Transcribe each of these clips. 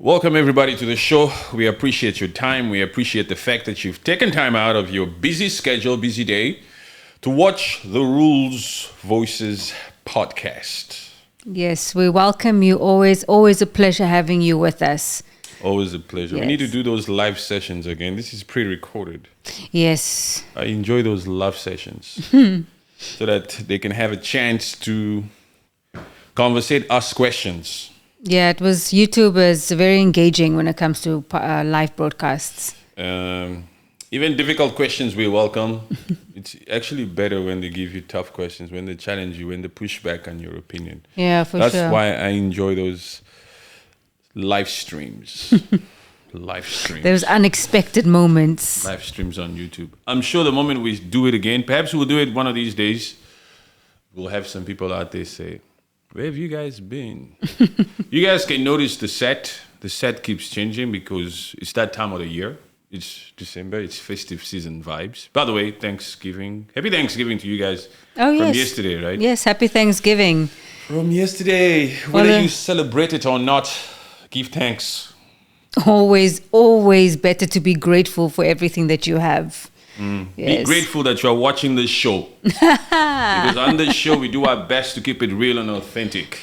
Welcome everybody to the show. We appreciate your time. We appreciate the fact that you've taken time out of your busy schedule, busy day to watch the Rules Voices podcast. Yes, we welcome you. Always a pleasure having you with us. Always a pleasure. Yes. We need to do those live sessions again. This is pre-recorded. Yes. I enjoy those live sessions so that they can have a chance to conversate, ask questions. Yeah, it was YouTube is very engaging when it comes to live broadcasts. Even difficult questions we welcome. It's actually better when they give you tough questions, when they challenge you, when they push back on your opinion. Yeah, for That's sure. why I enjoy those live streams. Live streams. There's unexpected moments. Live streams on YouTube. I'm sure the moment we do it again, perhaps we'll do it one of these days, we'll have some people out there say, where have you guys been? You guys can notice the set. The set keeps changing because it's that time of the year. It's December. It's festive season vibes. By the way, Thanksgiving. Happy Thanksgiving to you guys. Oh, from yes. yesterday, right? Yes, happy Thanksgiving. From yesterday. Whether you celebrate it or not, give thanks. Always better to be grateful for everything that you have. Be Yes. grateful that you are watching this show. Because on this show, we do our best to keep it real and authentic.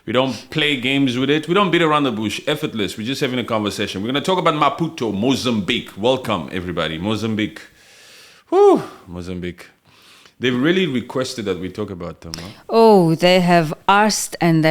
We don't play games with it. We don't beat around the bush. Effortless. We're just having a conversation. We're going to talk about Maputo, Mozambique. Welcome, everybody. Mozambique. Whew, Mozambique. They've really requested that we talk about them. Huh? Oh, they have asked and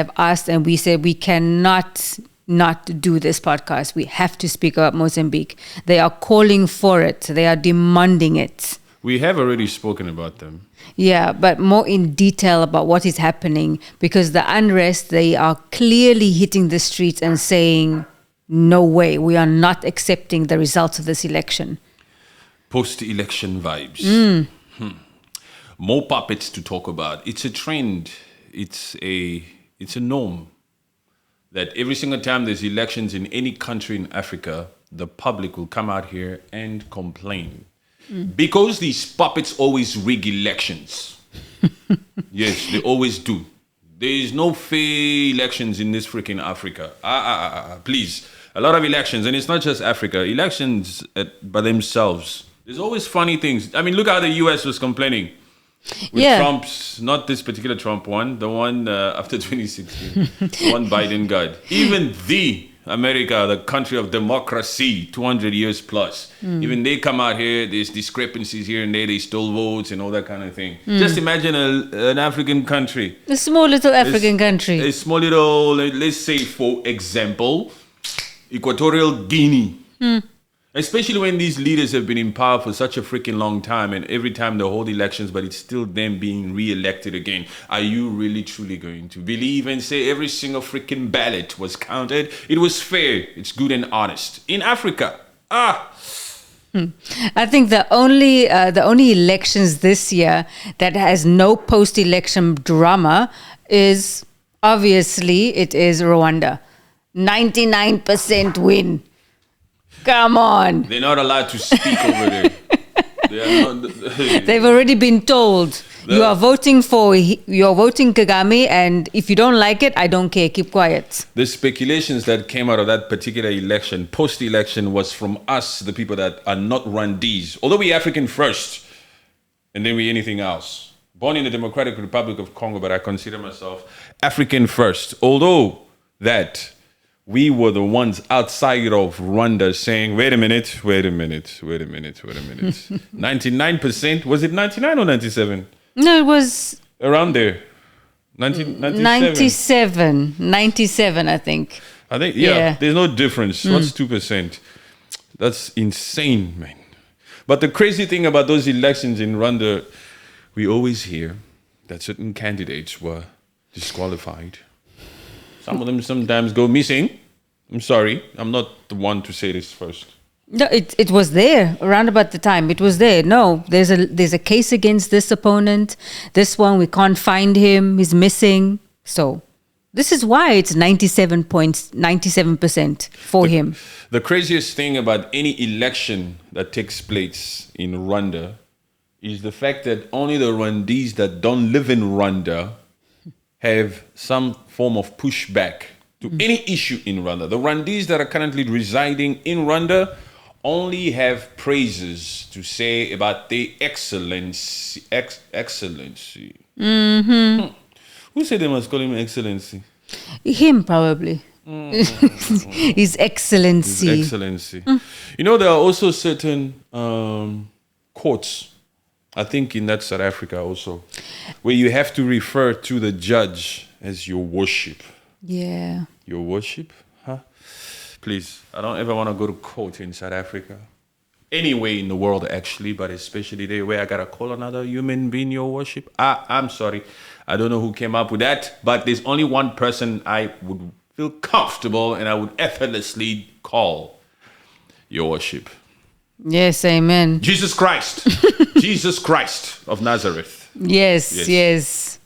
we said we cannot not do this podcast. We have to speak about Mozambique. They are calling for it. They are demanding it. We have already spoken about them. Yeah, but more in detail about what is happening, because the unrest, they are clearly hitting the streets and saying, no way, we are not accepting the results of this election. Post-election vibes. More puppets to talk about. It's a trend. It's a norm that every single time there's elections in any country in Africa, the public will come out here and complain. Because these puppets always rig elections. Yes, they always do. There is no fair elections in this freaking Africa. Please. A lot of elections, and it's not just Africa. Elections by themselves. There's always funny things. I mean, look how the US was complaining. With Trump's, not this particular Trump one, the one after 2016, the one Biden got. Even the America, the country of democracy, 200 years plus, even they come out here, there's discrepancies here and there, they stole votes and all that kind of thing. Just imagine an African country. A small little African country. A small little, let's say for example, Equatorial Guinea. Especially when these leaders have been in power for such a freaking long time, and every time they hold elections, but it's still them being re-elected again. Are you really truly going to believe and say every single freaking ballot was counted? It was fair. It's good and honest. In Africa, I think the only elections this year that has no post-election drama is obviously it is Rwanda. 99% win. Come on. They're not allowed to speak over there. They are not. They've already been told you are voting Kagame, and if you don't like it, I don't care. Keep quiet. The speculations that came out of that particular election, post-election, was from us, the people that are not Rwandese. Although we African first, and then we anything else. Born in the Democratic Republic of Congo, but I consider myself African first. Although that we were the ones outside of Rwanda saying, wait a minute. 99%, was it 99 or 97? No, it was around there. 97, I think. Yeah, there's no difference. What's 2%? That's insane, man. But the crazy thing about those elections in Rwanda, we always hear that certain candidates were disqualified. Some of them sometimes go missing. I'm sorry. I'm not the one to say this first. No, it was there around about the time. It was there. No, there's a case against this opponent. This one, we can't find him. He's missing. So this is why it's 97% for him. The craziest thing about any election that takes place in Rwanda is the fact that only the Rwandese that don't live in Rwanda have some form of pushback to any issue in Rwanda. The Rwandese that are currently residing in Rwanda only have praises to say about the excellency. Who said they must call him excellency? Him, probably. His Excellency. His Excellency. You know, there are also certain courts, I think in that South Africa also, where you have to refer to the judge as your worship. Yeah. Your worship? Huh? Please, I don't ever want to go to court in South Africa. Anywhere in the world, actually, but especially there where I got to call another human being your worship. I'm sorry. I don't know who came up with that, but there's only one person I would feel comfortable and I would effortlessly call your worship. Yes, amen. Jesus Christ. Jesus Christ of Nazareth. Yes.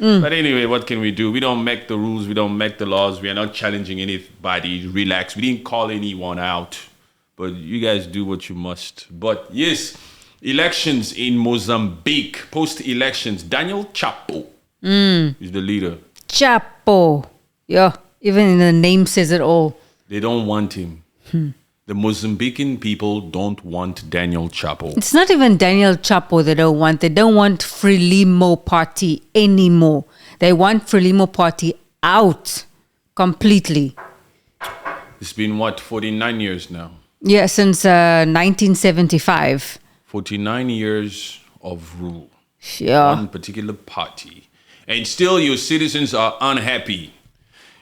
But anyway, what can we do? We don't make the rules. We don't make the laws. We are not challenging anybody. Relax. We didn't call anyone out. But you guys do what you must. But yes, elections in Mozambique. Post-elections. Daniel Chapo is the leader. Chapo. Yeah, even in the name says it all. They don't want him. The Mozambican people don't want Daniel Chapo. It's not even Daniel Chapo they don't want. They don't want Frelimo party anymore. They want Frelimo party out completely. It's been, 49 years now? Yeah, since 1975. 49 years of rule. Yeah. One particular party. And still your citizens are unhappy.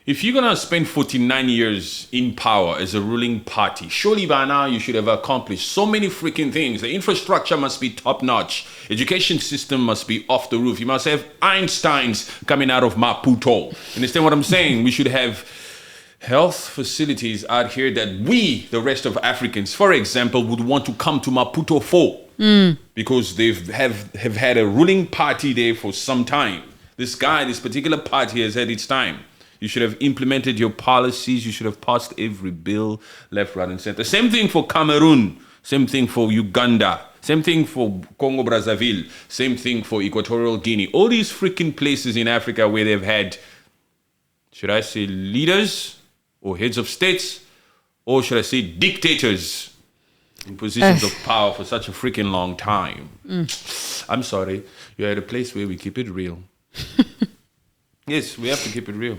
If you're going to spend 49 years in power as a ruling party, surely by now you should have accomplished so many freaking things. The infrastructure must be top-notch. Education system must be off the roof. You must have Einsteins coming out of Maputo. Understand what I'm saying? We should have health facilities out here that we, the rest of Africans, for example, would want to come to Maputo for. Because they have had a ruling party there for some time. This particular party has had its time. You should have implemented your policies. You should have passed every bill left, right, and center. Same thing for Cameroon. Same thing for Uganda. Same thing for Congo Brazzaville. Same thing for Equatorial Guinea. All these freaking places in Africa where they've had, should I say leaders or heads of states, or should I say dictators in positions of power for such a freaking long time. I'm sorry. You're at a place where we keep it real. Yes, we have to keep it real.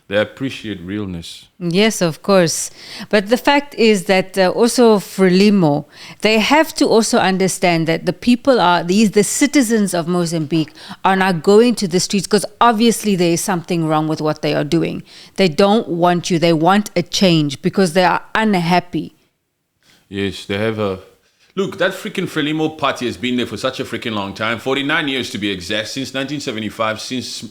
They appreciate realness. Yes, of course. But the fact is that also Frelimo, they have to also understand that the people the citizens of Mozambique are not going to the streets because obviously there is something wrong with what they are doing. They don't want you. They want a change because they are unhappy. Yes, they have a... Look, that freaking Frelimo party has been there for such a freaking long time. 49 years to be exact, since 1975, since...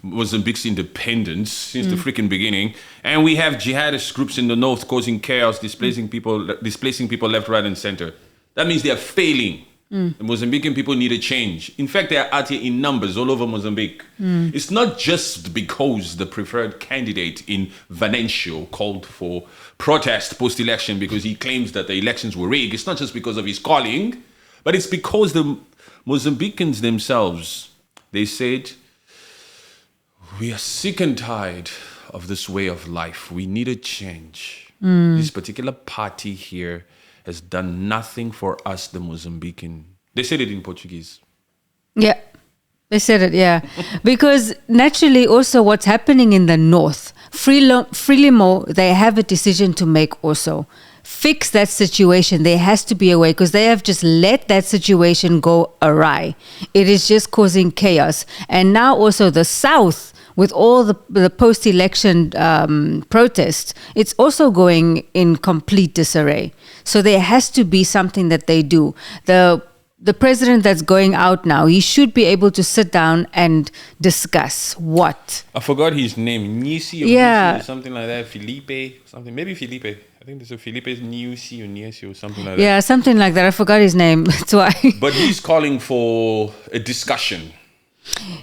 Mozambique's independence since the freaking beginning, and we have jihadist groups in the north causing chaos, displacing people left, right, and center. That means they are failing. The Mozambican people need a change. In fact, they are out here in numbers all over Mozambique. It's not just because the preferred candidate in Venancio called for protest post-election because he claims that the elections were rigged. It's not just because of his calling, but it's because the Mozambicans themselves, they said, we are sick and tired of this way of life. We need a change. This particular party here has done nothing for us, the Mozambican. They said it in Portuguese. Yeah, they said it, yeah. Because naturally also what's happening in the north, Frelimo, they have a decision to make also. Fix that situation. There has to be a way because they have just let that situation go awry. It is just causing chaos. And now also the south, with all the post-election protests, it's also going in complete disarray. So there has to be something that they do. The president that's going out now, he should be able to sit down and discuss what. I forgot his name. Nisi or Nisi or something like that. Felipe, something. Maybe Felipe. I think there's a Felipe's Nisi or Nisi or something like that. Yeah, something like that. I forgot his name. That's why. But he's calling for a discussion.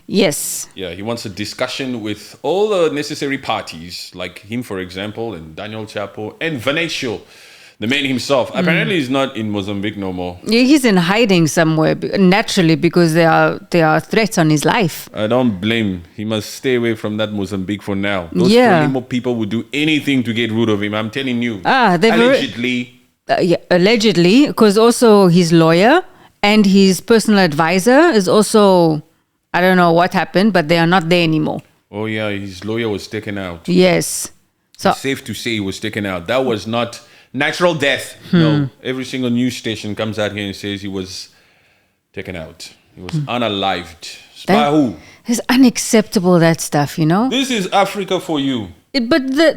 Yes. Yeah, he wants a discussion with all the necessary parties, like him, for example, and Daniel Chapo, and Venancio. The man himself. Apparently, he's not in Mozambique no more. Yeah, he's in hiding somewhere naturally because there are threats on his life. I don't blame. He must stay away from that Mozambique for now. Those Yeah. Frelimo people would do anything to get rid of him. I'm telling you. They've Allegedly. Yeah, allegedly, because also his lawyer and his personal advisor is also, I don't know what happened, but they are not there anymore. Oh yeah, his lawyer was taken out. Yes. So It's safe to say he was taken out. That was not natural death. No. Every single news station comes out here and says he was taken out. He was unalived. By who? it's unacceptable, that stuff, you know? This is Africa for you.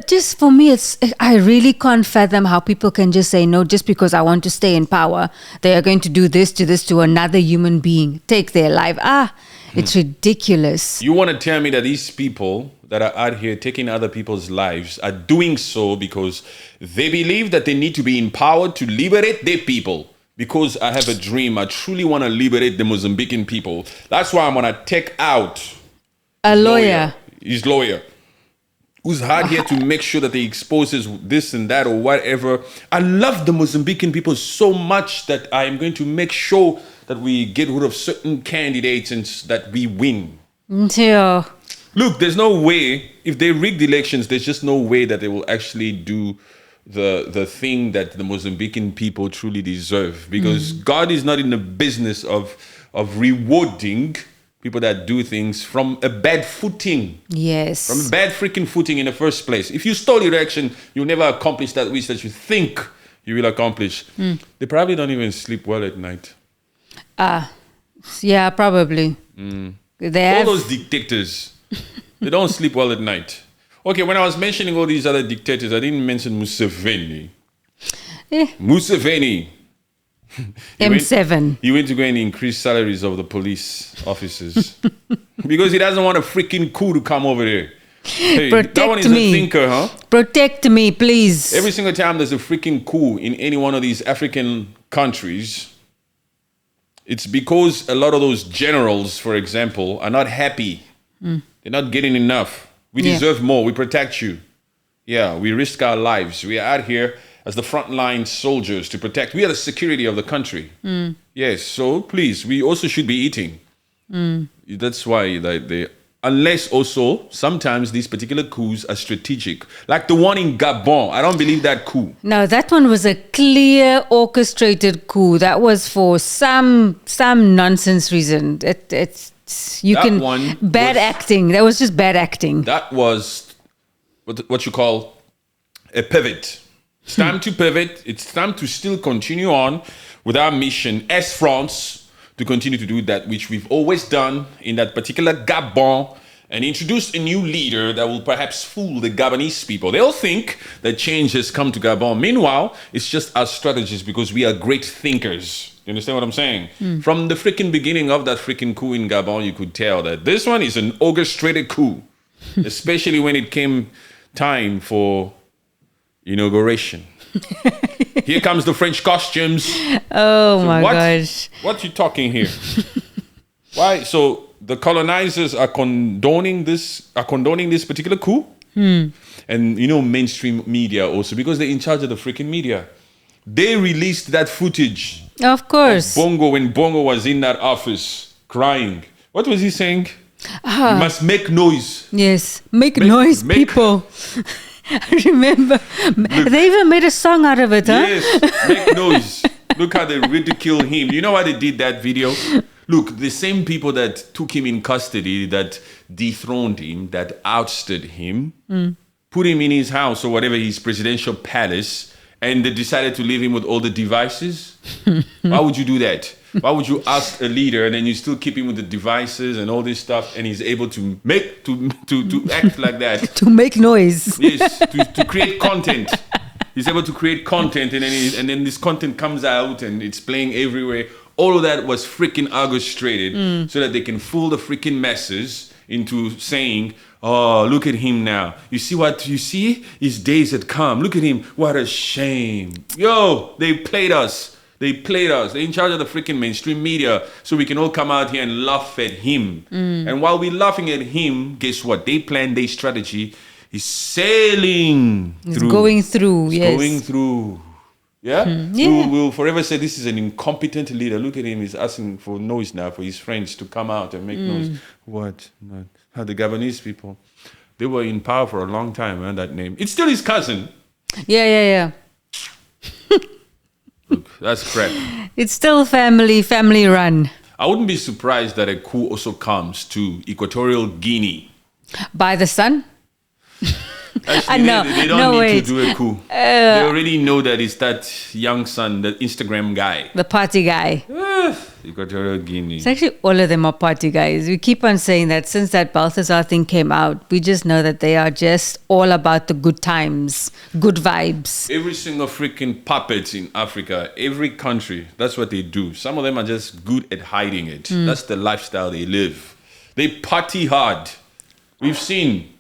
Just for me, I really can't fathom how people can just say no just because I want to stay in power. They are going to do this to another human being, take their life. It's ridiculous. You want to tell me that these people that are out here taking other people's lives are doing so because they believe that they need to be empowered to liberate their people? Because I have a dream. I truly want to liberate the Mozambican people. That's why I'm going to take out A lawyer. His lawyer. Who's hard here to make sure that he exposes this and that or whatever. I love the Mozambican people so much that I am going to make sure that we get rid of certain candidates and that we win. Yeah. Look, there's no way, if they rig the elections, there's just no way that they will actually do the thing that the Mozambican people truly deserve. Because God is not in the business of rewarding people that do things from a bad footing. Yes. From a bad freaking footing in the first place. If you stole election, you'll never accomplish that which that you think you will accomplish. They probably don't even sleep well at night. Yeah, probably. All those dictators, they don't sleep well at night. Okay, when I was mentioning all these other dictators, I didn't mention Museveni. Museveni. M7. He went to go and increase salaries of the police officers because he doesn't want a freaking coup to come over there. Hey, that one is me. a thinker, huh? Protect me, please. Every single time there's a freaking coup in any one of these African countries, it's because a lot of those generals, for example, are not happy. They're not getting enough. We deserve more. We protect you. Yeah, we risk our lives. We are out here as the frontline soldiers to protect. We are the security of the country. Yes, so please, we also should be eating. That's why unless also sometimes these particular coups are strategic. Like the one in Gabon. I don't believe that coup. No, that one was a clear orchestrated coup. That was for some nonsense reason. Bad acting. That was just bad acting. That was what you call a pivot. It's time to pivot. It's time to still continue on with our mission as France to continue to do that which we've always done in that particular Gabon and introduce a new leader that will perhaps fool the Gabonese people. They'll think that change has come to Gabon. Meanwhile, it's just our strategies because we are great thinkers. You understand what I'm saying? From the freaking beginning of that freaking coup in Gabon, you could tell that this one is an orchestrated coup, especially when it came time for inauguration. Here comes the French costumes. Oh my gosh. What you talking here? Why? So the colonizers are condoning this particular coup? And mainstream media also, because they're in charge of the freaking media. They released that footage. Of course. Bongo, when Bongo was in that office crying. What was he saying? You must make noise. Yes. Make noise, people. I remember. They even made a song out of it, huh? Yes, make noise. Look how they ridicule him. You know why they did that video? Look, the same people that took him in custody, that dethroned him, that ousted him, put him in his house or whatever, his presidential palace, and they decided to leave him with all the devices. Why would you do that? Why would you ask a leader and then you still keep him with the devices and all this stuff, and he's able to act like that? To make noise. Yes, to create content. He's able to create content, and then this content comes out and it's playing everywhere. All of that was freaking orchestrated so that they can fool the freaking masses into saying, oh, look at him now. You see? His days had come. Look at him. What a shame. Yo, they played us. They're in charge of the freaking mainstream media, so we can all come out here and laugh at him. And while we're laughing at him, guess what? They planned their strategy. He's sailing through. Going through, yes. Going through. Yeah? Yeah. Who will forever say this is an incompetent leader. Look at him, he's asking for noise now for his friends to come out and make noise. What? No. The Gabonese people, they were in power for a long time, man, that name. It's still his cousin. Yeah. Look, that's crap. It's still family run. I wouldn't be surprised that a coup also comes to Equatorial Guinea. By the sun? Actually, No, they don't no, need wait. to do a coup. They already know that it's that young son, the Instagram guy. The party guy. Equatorial Guinea. It's actually all of them are party guys. We keep on saying that since that Balthazar thing came out. We just know that they are just all about the good times, good vibes. Every single freaking puppet in Africa, every country, that's what they do. Some of them are just good at hiding it. That's the lifestyle they live. They party hard. We've seen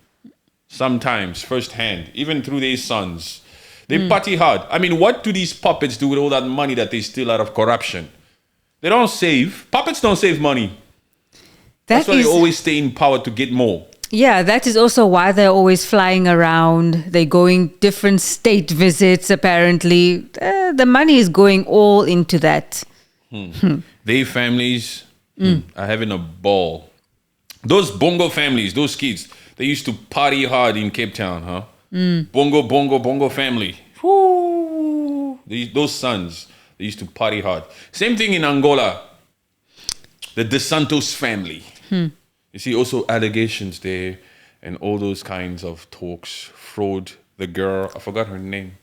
sometimes firsthand, even through their sons. They party hard. I mean, what do these puppets do with all that money that they steal out of corruption? They don't save. Puppets don't save money. That's why they always stay in power to get more. Yeah, that is also why they're always flying around. They're going different state visits, apparently. The money is going all into that. Their families are having a ball. Those bongo families, those kids, they used to party hard in Cape Town, huh? Bongo family. Woo. Those sons, they used to party hard. Same thing in Angola. The De Santos family. You see also allegations there and all those kinds of talks. Fraud. The girl, I forgot her name.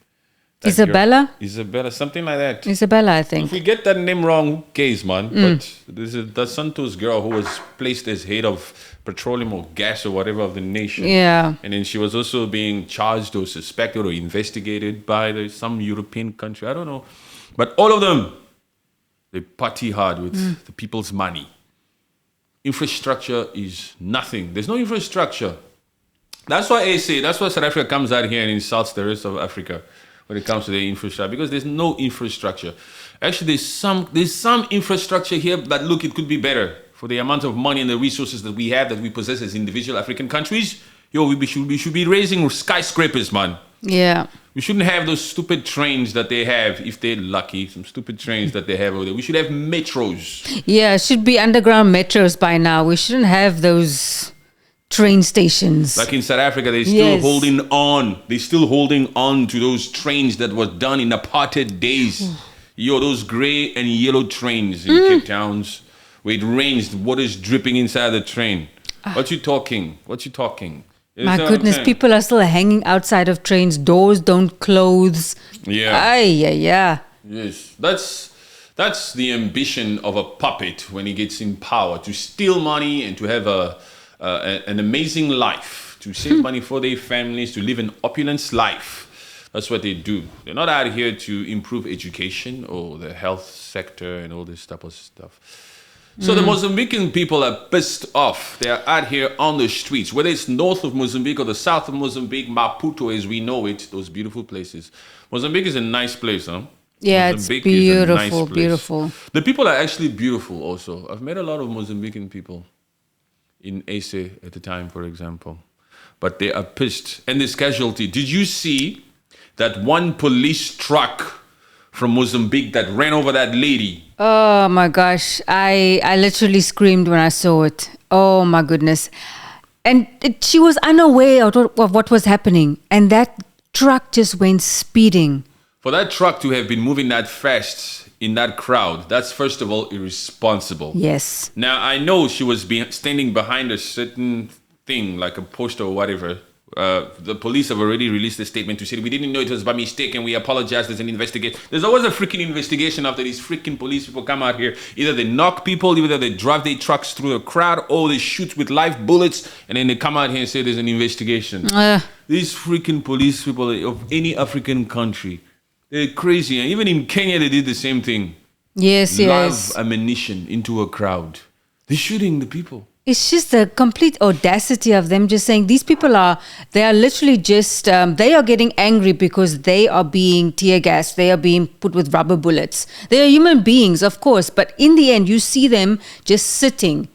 That Isabella? girl. Isabella, something like that. Isabella, I If think. we get that name wrong, who cares, man? But there's a Da Santos girl who was placed as head of petroleum or gas or whatever of the nation. Yeah. And then she was also being charged or suspected or investigated by some European country. I don't know. But all of them, they party hard with the people's money. Infrastructure is nothing. There's no infrastructure. That's why I say, that's why South Africa comes out here and insults the rest of Africa when it comes to the infrastructure, because there's no infrastructure. Actually, there's some infrastructure here that, look, it could be better for the amount of money and the resources that we have, that we possess as individual African countries. Yo, we should be raising skyscrapers, man. Yeah. We shouldn't have those stupid trains that they have, if they're lucky, some stupid trains that they have over there. We should have metros. Yeah, it should be underground metros by now. We shouldn't have those train stations. Like in South Africa, they're still holding on. They're still holding on to those trains that were done in apartheid days. Yo, those gray and yellow trains in Cape Towns, where it rains, the water's dripping inside the train. What you talking? You My understand what I'm goodness, saying? people are still hanging outside of trains. Doors don't close. Yeah. Yeah. Yes. That's the ambition of a puppet when he gets in power, to steal money and to have an amazing life, to save money for their families, to live an opulence life. That's what they do. They're not out here to improve education or the health sector and all this type of stuff. So the Mozambican people are pissed off. They are out here on the streets, whether it's north of Mozambique or the south of Mozambique, Maputo as we know it, those beautiful places. Mozambique is a nice place, huh? Yeah, Mozambique it's is a beautiful, nice place. beautiful. The people are actually beautiful also. I've met a lot of Mozambican people in Aceh at the time, for example. But they are pissed. And this casualty. Did you see that one police truck from Mozambique that ran over that lady? Oh my gosh. I literally screamed when I saw it. Oh my goodness. And she was unaware of what was happening. And that truck just went speeding. For that truck to have been moving that fast in that crowd, that's first of all irresponsible. Yes. Now, I know she was standing behind a certain thing, like a poster or whatever. The police have already released a statement to say, we didn't know it was by mistake and we apologize. There's an investigation. There's always a freaking investigation after these freaking police people come out here. Either they knock people, either they drive their trucks through the crowd, or they shoot with live bullets, and then they come out here and say there's an investigation. These freaking police people of any African country, they're crazy. And even in Kenya, they did the same thing. Yes. Live ammunition into a crowd. They're shooting the people. It's just the complete audacity of them just saying these people they are literally just, they are getting angry because they are being tear gassed. They are being put with rubber bullets. They are human beings, of course. But in the end, you see them just sitting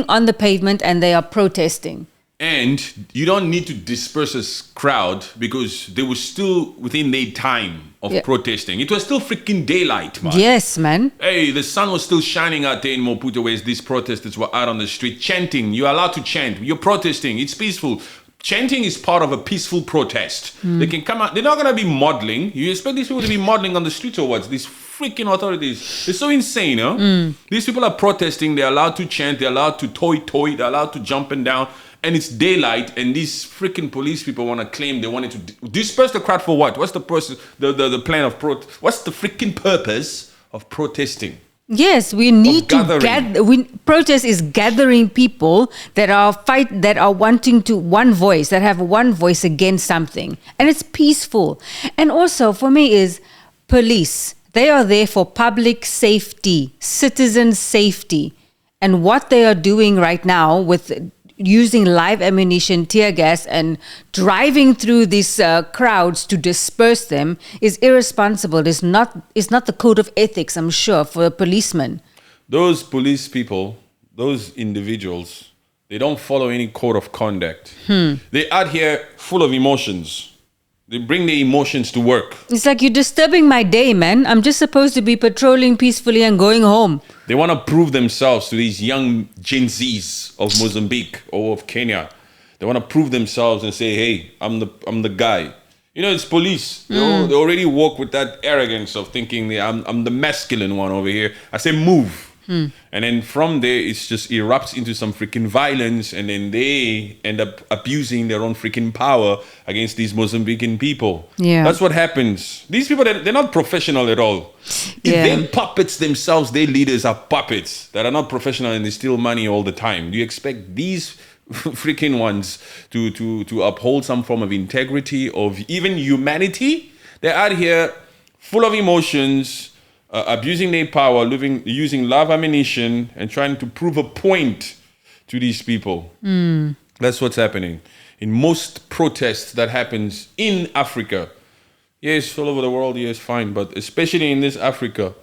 on the pavement and they are protesting. And you don't need to disperse a crowd because they were still within their time of protesting. It was still freaking daylight, man. Yes, man. Hey, the sun was still shining out there in Maputo where these protesters were out on the street chanting. You're allowed to chant. You're protesting. It's peaceful. Chanting is part of a peaceful protest. They can come out. They're not going to be modeling. You expect these people to be modeling on the streets or what? These freaking authorities. They're so insane, huh? These people are protesting. They're allowed to chant. They're allowed to toy. They're allowed to jump and down. And it's daylight, and these freaking police people want to claim they wanted to disperse the crowd for what? What's the process? The plan of what's the freaking purpose of protesting? Yes, we need to gather. Protest is gathering people that are wanting to have one voice against something, and it's peaceful. And also, for me, is police. They are there for public safety, citizen safety, and what they are doing right now with using live ammunition, tear gas, and driving through these crowds to disperse them is irresponsible. It's not the code of ethics, I'm sure, for a policeman. Those police people, those individuals, they don't follow any code of conduct. They're out here full of emotions. They bring their emotions to work. It's like, you're disturbing my day, man. I'm just supposed to be patrolling peacefully and going home. They want to prove themselves to these young Gen Zs of Mozambique or of Kenya. They want to prove themselves and say, hey, I'm the guy. You know, it's police. They already walk with that arrogance of thinking I'm the masculine one over here. I say move. And then from there, it just erupts into some freaking violence, and then they end up abusing their own freaking power against these Mozambican people. Yeah. That's what happens. These people, they're not professional at all. If they're puppets themselves, their leaders are puppets that are not professional and they steal money all the time. Do you expect these freaking ones to uphold some form of integrity, of even humanity? They're out here full of emotions, abusing their power, using live ammunition, and trying to prove a point to these people. That's what's happening. In most protests that happens in Africa, yes, all over the world, yes, fine, but especially in this Africa,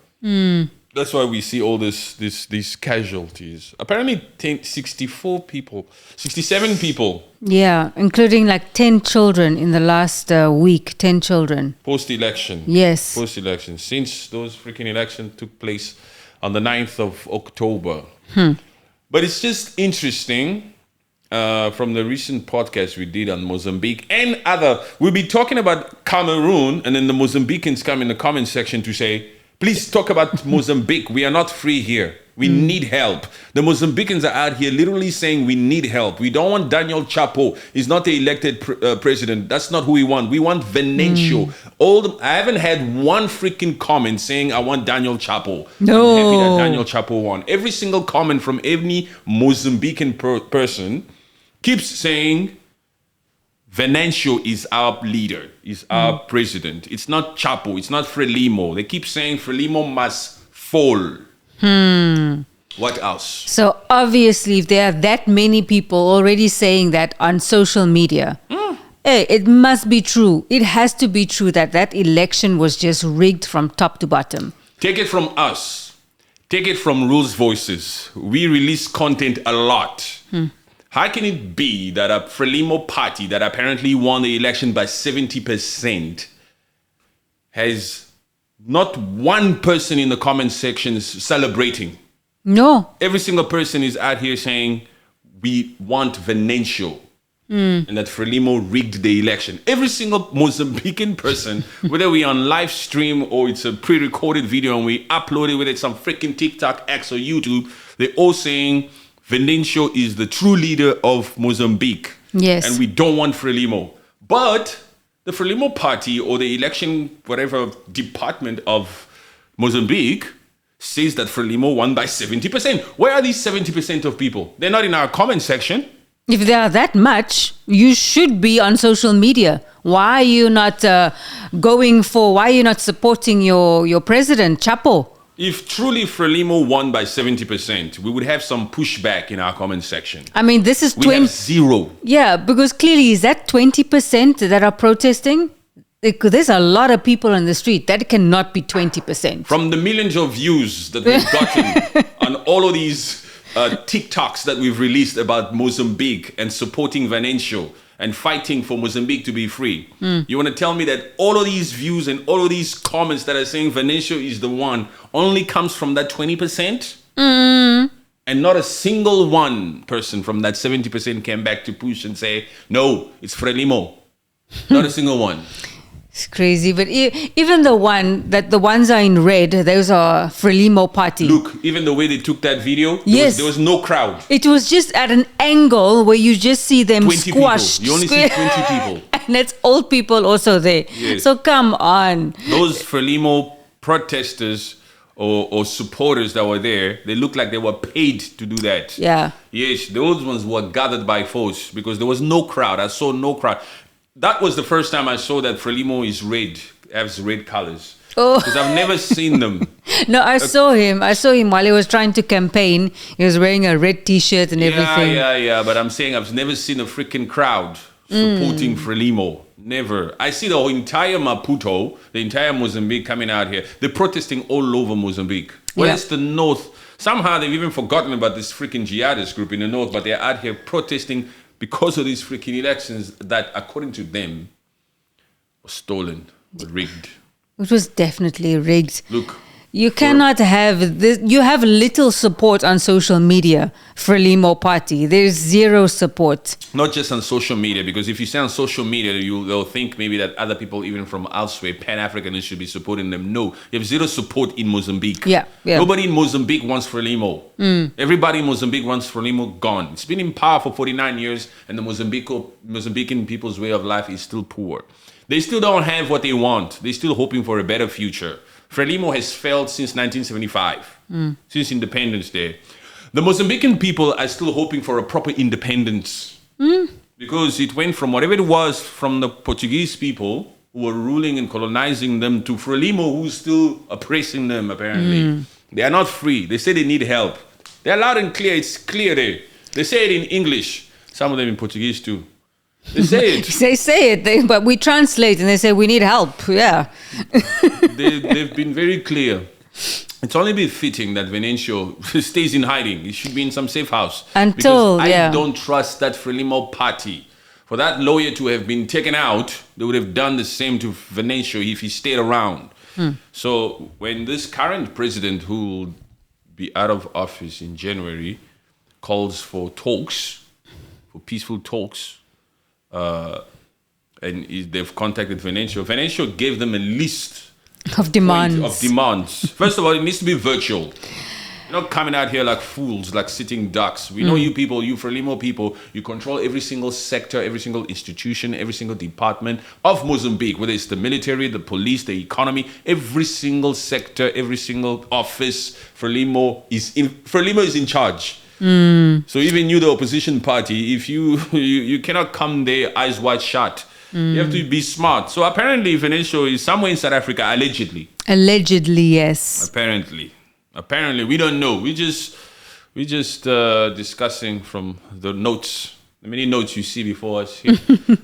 that's why we see all these casualties. Apparently 67 people. Yeah, including like 10 children in the last week, 10 children. Post-election. Yes. Post-election. Since those freaking elections took place on the 9th of October. But it's just interesting from the recent podcast we did on Mozambique and we'll be talking about Cameroon, and then the Mozambicans come in the comment section to say, please talk about Mozambique. We are not free here. We need help. The Mozambicans are out here literally saying we need help. We don't want Daniel Chapo. He's not the elected president. That's not who we want. We want Venancio. I haven't had one freaking comment saying I want Daniel Chapo. No. I'm happy that Daniel Chapo won. Every single comment from any Mozambican person keeps saying Venancio is our leader, is our president. It's not Chapo, it's not Frelimo. They keep saying Frelimo must fall. What else? So obviously, if there are that many people already saying that on social media, hey, it must be true. It has to be true that election was just rigged from top to bottom. Take it from us. Take it from Rules Voices. We release content a lot. How can it be that a Frelimo party that apparently won the election by 70% has not one person in the comment sections celebrating? No. Every single person is out here saying, we want Venancio. And that Frelimo rigged the election. Every single Mozambican person, whether we're on live stream or it's a pre-recorded video and we upload it, whether it's some freaking TikTok, X, or YouTube, they're all saying, Venancio is the true leader of Mozambique. Yes. And we don't want Frelimo. But the Frelimo party or the election, whatever department of Mozambique says that Frelimo won by 70%. Where are these 70% of people? They're not in our comment section. If there are that much, you should be on social media. Why are you not why are you not supporting your president, Chapo? If truly Frelimo won by 70%, we would have some pushback in our comment section. I mean, this is We have zero. Yeah, because clearly, is that 20% that are protesting? There's a lot of people on the street. That cannot be 20%. From the millions of views that we've gotten on all of these TikToks that we've released about Mozambique and supporting Venancio and fighting for Mozambique to be free. You want to tell me that all of these views and all of these comments that are saying Venancio is the one only comes from that 20%? And not a single one person from that 70% came back to push and say, no, it's Frelimo. Not a single one. It's crazy, but even the ones are in red, those are Frelimo party. Look, even the way they took that video, there was no crowd. It was just at an angle where you just see them 20 squashed. people. You only see 20 people. And it's old people also there. Yes. So come on. Those Frelimo protesters or supporters that were there, they looked like they were paid to do that. Yeah. Yes, those ones were gathered by force because there was no crowd. I saw no crowd. That was the first time I saw that Frelimo is red, has red colors. Oh. Because I've never seen them. No, I saw him while he was trying to campaign. He was wearing a red T-shirt and everything. Yeah. But I'm saying I've never seen a freaking crowd supporting Frelimo. Never. I see the whole entire Maputo, the entire Mozambique coming out here. They're protesting all over Mozambique. Well, it's the north. Somehow they've even forgotten about this freaking jihadist group in the north, but they're out here protesting because of these freaking elections that, according to them, were stolen, were rigged. It was definitely rigged. Look. You cannot have this. You have little support on social media for Frelimo party. There's zero support. Not just on social media, because if you say on social media, they'll think maybe that other people, even from elsewhere, Pan-Africanists, should be supporting them. No, you have zero support in Mozambique. Yeah. Nobody in Mozambique wants Frelimo. Everybody in Mozambique wants Frelimo gone. It's been in power for 49 years, and the Mozambican people's way of life is still poor. They still don't have what they want. They're still hoping for a better future. Frelimo has failed since 1975, since Independence Day. The Mozambican people are still hoping for a proper independence because it went from whatever it was from the Portuguese people who were ruling and colonizing them to Frelimo, who's still oppressing them, apparently. They are not free. They say they need help. They're loud and clear. It's clear there. They say it in English. Some of them in Portuguese too. They say it. They say it, but we translate and they say we need help. Yeah. They've been very clear. It's only befitting that Venancio stays in hiding. He should be in some safe house. Because I don't trust that Frelimo party. For that lawyer to have been taken out, they would have done the same to Venancio if he stayed around. So when this current president, who will be out of office in January, calls for talks, for peaceful talks, and they've contacted Venancio. Venancio gave them a list of demands. First of all, it needs to be virtual. You're not coming out here like fools, like sitting ducks. We know you people, you Frelimo people, you control every single sector, every single institution, every single department of Mozambique, whether it's the military, the police, the economy, every single sector, every single office. Frelimo is in charge. So even you, the opposition party, if you cannot come there eyes wide shut. You have to be smart. So apparently Venancio is somewhere in South Africa, allegedly. Allegedly, yes. Apparently, we don't know. We just discussing from the notes, the many notes you see before us here.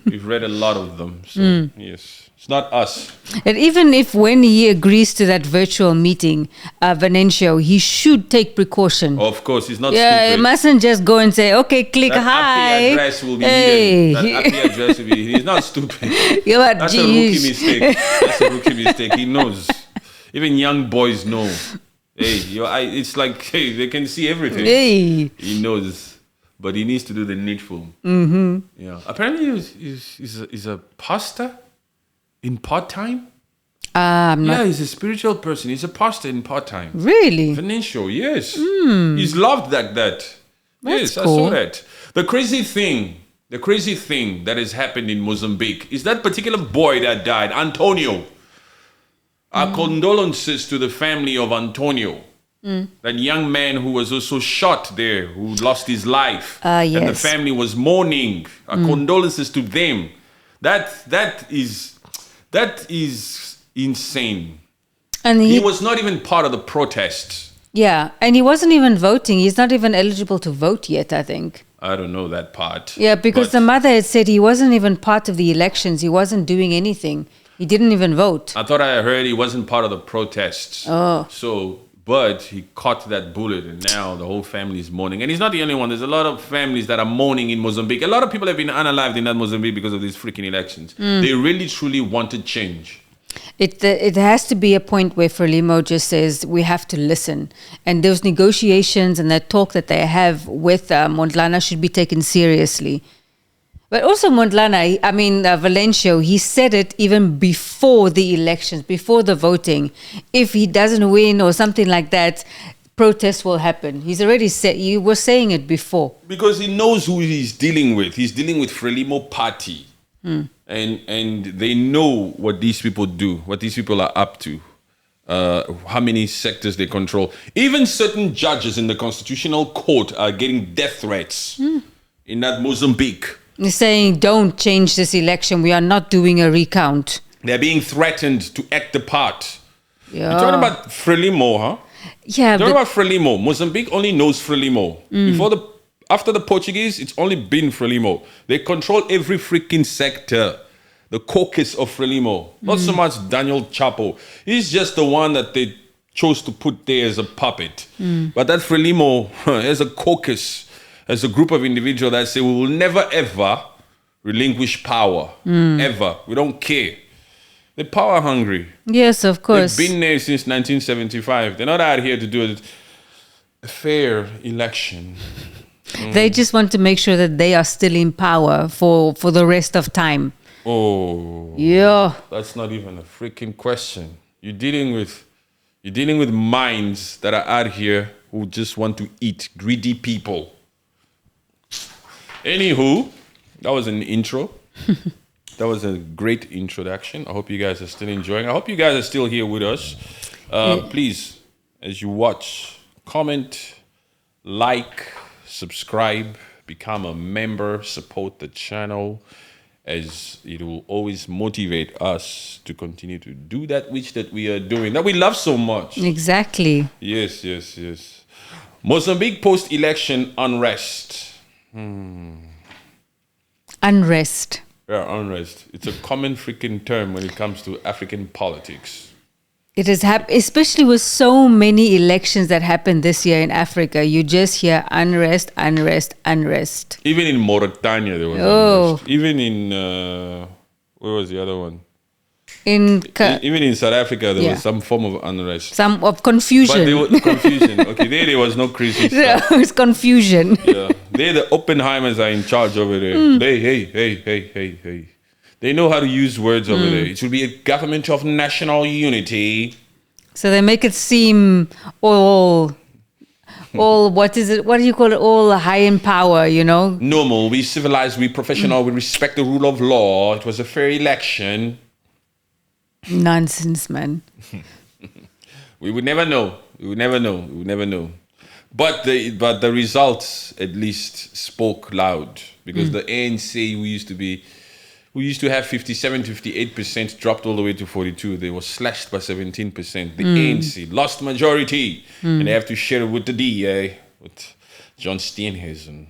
We've read a lot of them. So yes. It's not us. And even if when he agrees to that virtual meeting, Venancio, he should take precaution. Of course, he's not stupid. He mustn't just go and say, okay, click that hi. IP address will be hidden. That IP address will be hidden. He's not stupid. That's a rookie mistake. He knows. Even young boys know. It's like, they can see everything. He knows. But he needs to do the needful. Yeah. Apparently, he's a pastor. In part-time? He's a spiritual person. He's a pastor in part-time. Really? Venancio, yes. He's loved like that. That's yes, cool. I saw that. The crazy thing that has happened in Mozambique is that particular boy that died, Antonio. Our condolences to the family of Antonio. That young man who was also shot there, who lost his life. Yes. And the family was mourning. Our condolences to them. That is insane. And he was not even part of the protest. Yeah, and he wasn't even voting. He's not even eligible to vote yet, I think. I don't know that part. Yeah, because the mother had said he wasn't even part of the elections. He wasn't doing anything. He didn't even vote. I thought I heard he wasn't part of the protests. Oh. So But he caught that bullet, and now the whole family is mourning. And he's not the only one. There's a lot of families that are mourning in Mozambique. A lot of people have been unalived in that Mozambique because of these freaking elections. They really, truly wanted change. It has to be a point where Frelimo just says we have to listen, and those negotiations and that talk that they have with Mondlane should be taken seriously. But also Mondlane, Valencio, he said it even before the elections, before the voting. If he doesn't win or something like that, protests will happen. He's already said, he was saying it before. Because he knows who he's dealing with. He's dealing with Frelimo party. And they know what these people do, what these people are up to, how many sectors they control. Even certain judges in the Constitutional Court are getting death threats in that Mozambique. He's saying, don't change this election. We are not doing a recount. They're being threatened to act the part. Yeah. You're talking about Frelimo, huh? Yeah. You're talking about Frelimo. Mozambique only knows Frelimo. After the Portuguese, it's only been Frelimo. They control every freaking sector. The caucus of Frelimo. Not so much Daniel Chapo. He's just the one that they chose to put there as a puppet. But that Frelimo as a caucus, as a group of individuals that say we will never ever relinquish power. Ever. We don't care. They're power hungry. Yes, of course. They've been there since 1975. They're not out here to do a fair election. They just want to make sure that they are still in power for the rest of time. Oh. Yeah. That's not even a freaking question. You're dealing with minds that are out here who just want to eat, greedy people. Anywho, that was an intro. That was a great introduction. I hope you guys are still enjoying. I hope you guys are still here with us. Please, as you watch, comment, like, subscribe, become a member, support the channel, as it will always motivate us to continue to do that which that we are doing, that we love so much. Exactly. Yes. Mozambique post-election unrest. Unrest. Yeah, unrest. It's a common freaking term when it comes to African politics. It has happened, especially with so many elections that happened this year in Africa. You just hear unrest. Even in Mauritania, there was unrest. Even in, where was the other one? Even in South Africa, there was some form of unrest. Some of confusion. But there was confusion. Okay, there was no crazy stuff. It's confusion. Yeah. The Oppenheimers are in charge over there. Hey. They know how to use words over there. It should be a government of national unity. So they make it seem all what is it? What do you call it? All high in power, you know? Normal. We civilized. We professional. We respect the rule of law. It was a fair election. Nonsense, man. We would never know. But the results at least spoke loud, because the ANC who used to have 57, 58% dropped all the way to 42. They were slashed by 17%. The ANC lost majority, and they have to share it with the DA, with John Steenhuisen.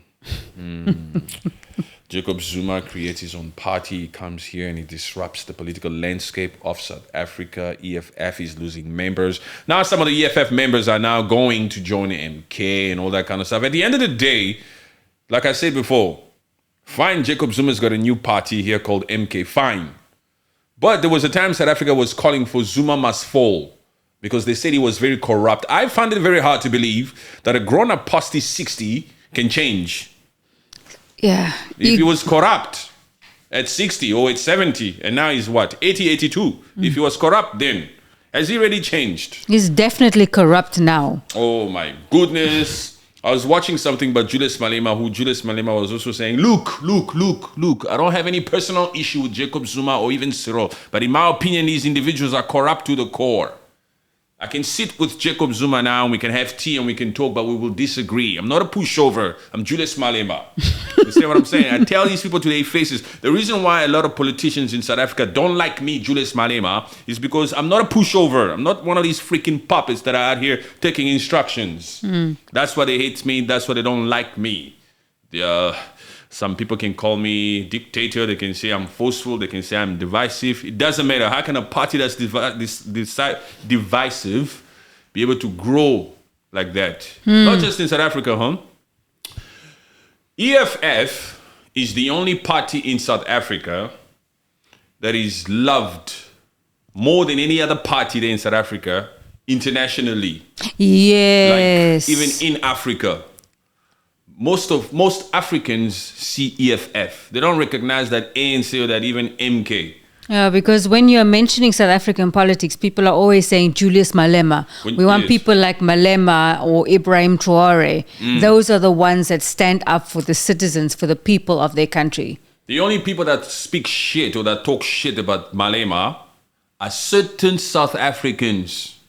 Jacob Zuma creates his own party. He comes here and he disrupts the political landscape of South Africa. EFF is losing members. Now some of the EFF members are now going to join MK and all that kind of stuff. At the end of the day, like I said before, fine, Jacob Zuma's got a new party here called MK, fine. But there was a time South Africa was calling for Zuma must fall, because they said he was very corrupt. I found it very hard to believe that a grown-up past his 60 can change. Yeah. If he was corrupt at 60 or at 70, and now he's what, 80, 82. If he was corrupt then, has he really changed? He's definitely corrupt now. Oh my goodness. I was watching something about Julius Malema, who Julius Malema was also saying, look, I don't have any personal issue with Jacob Zuma or even Cyril, but in my opinion, these individuals are corrupt to the core. I can sit with Jacob Zuma now and we can have tea and we can talk, but we will disagree. I'm not a pushover. I'm Julius Malema. You see what I'm saying? I tell these people to their faces, the reason why a lot of politicians in South Africa don't like me, Julius Malema, is because I'm not a pushover. I'm not one of these freaking puppets that are out here taking instructions. That's why they hate me. That's why they don't like me. Some people can call me dictator. They can say I'm forceful. They can say I'm divisive. It doesn't matter. How can a party that's divisive be able to grow like that. Not just in South Africa, huh? EFF is the only party in South Africa that is loved more than any other party there in South Africa internationally. Yes. Like even in Africa. Most Africans see EFF. They don't recognize that ANC or that even MK. Yeah, because when you're mentioning South African politics, people are always saying Julius Malema. We want people like Malema or Ibrahim Traore. Those are the ones that stand up for the citizens, for the people of their country. The only people that speak shit or that talk shit about Malema are certain South Africans.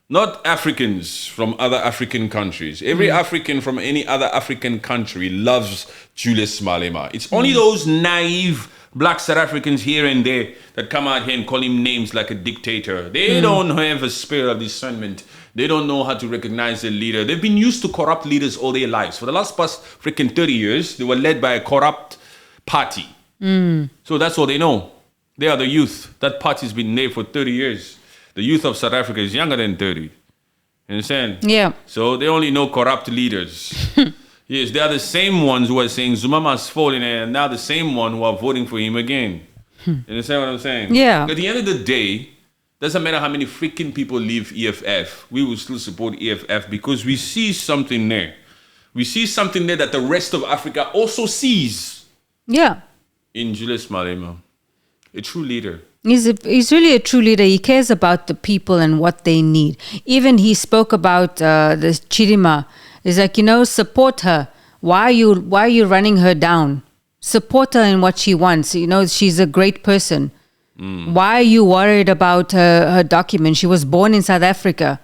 Not Africans from other African countries. Every African from any other African country loves Julius Malema. It's only those naive black South Africans here and there that come out here and call him names like a dictator. They don't have a spirit of discernment. They don't know how to recognize a leader. They've been used to corrupt leaders all their lives. For the last past freaking 30 years, they were led by a corrupt party. So that's all they know. They are the youth. That party's been there for 30 years. The youth of South Africa is younger than 30. You understand? Yeah. So they only know corrupt leaders. Yes, they are the same ones who are saying Zuma must fall in, and now the same one who are voting for him again. You understand what I'm saying? Yeah. At the end of the day, doesn't matter how many freaking people leave EFF, we will still support EFF because we see something there. We see something there that the rest of Africa also sees. Yeah. In Julius Malema, a true leader. He's really a true leader. He cares about the people and what they need. Even he spoke about the Chirima. He's like, support her. Why are you running her down? Support her in what she wants. She's a great person. Why are you worried about her document? She was born in South Africa.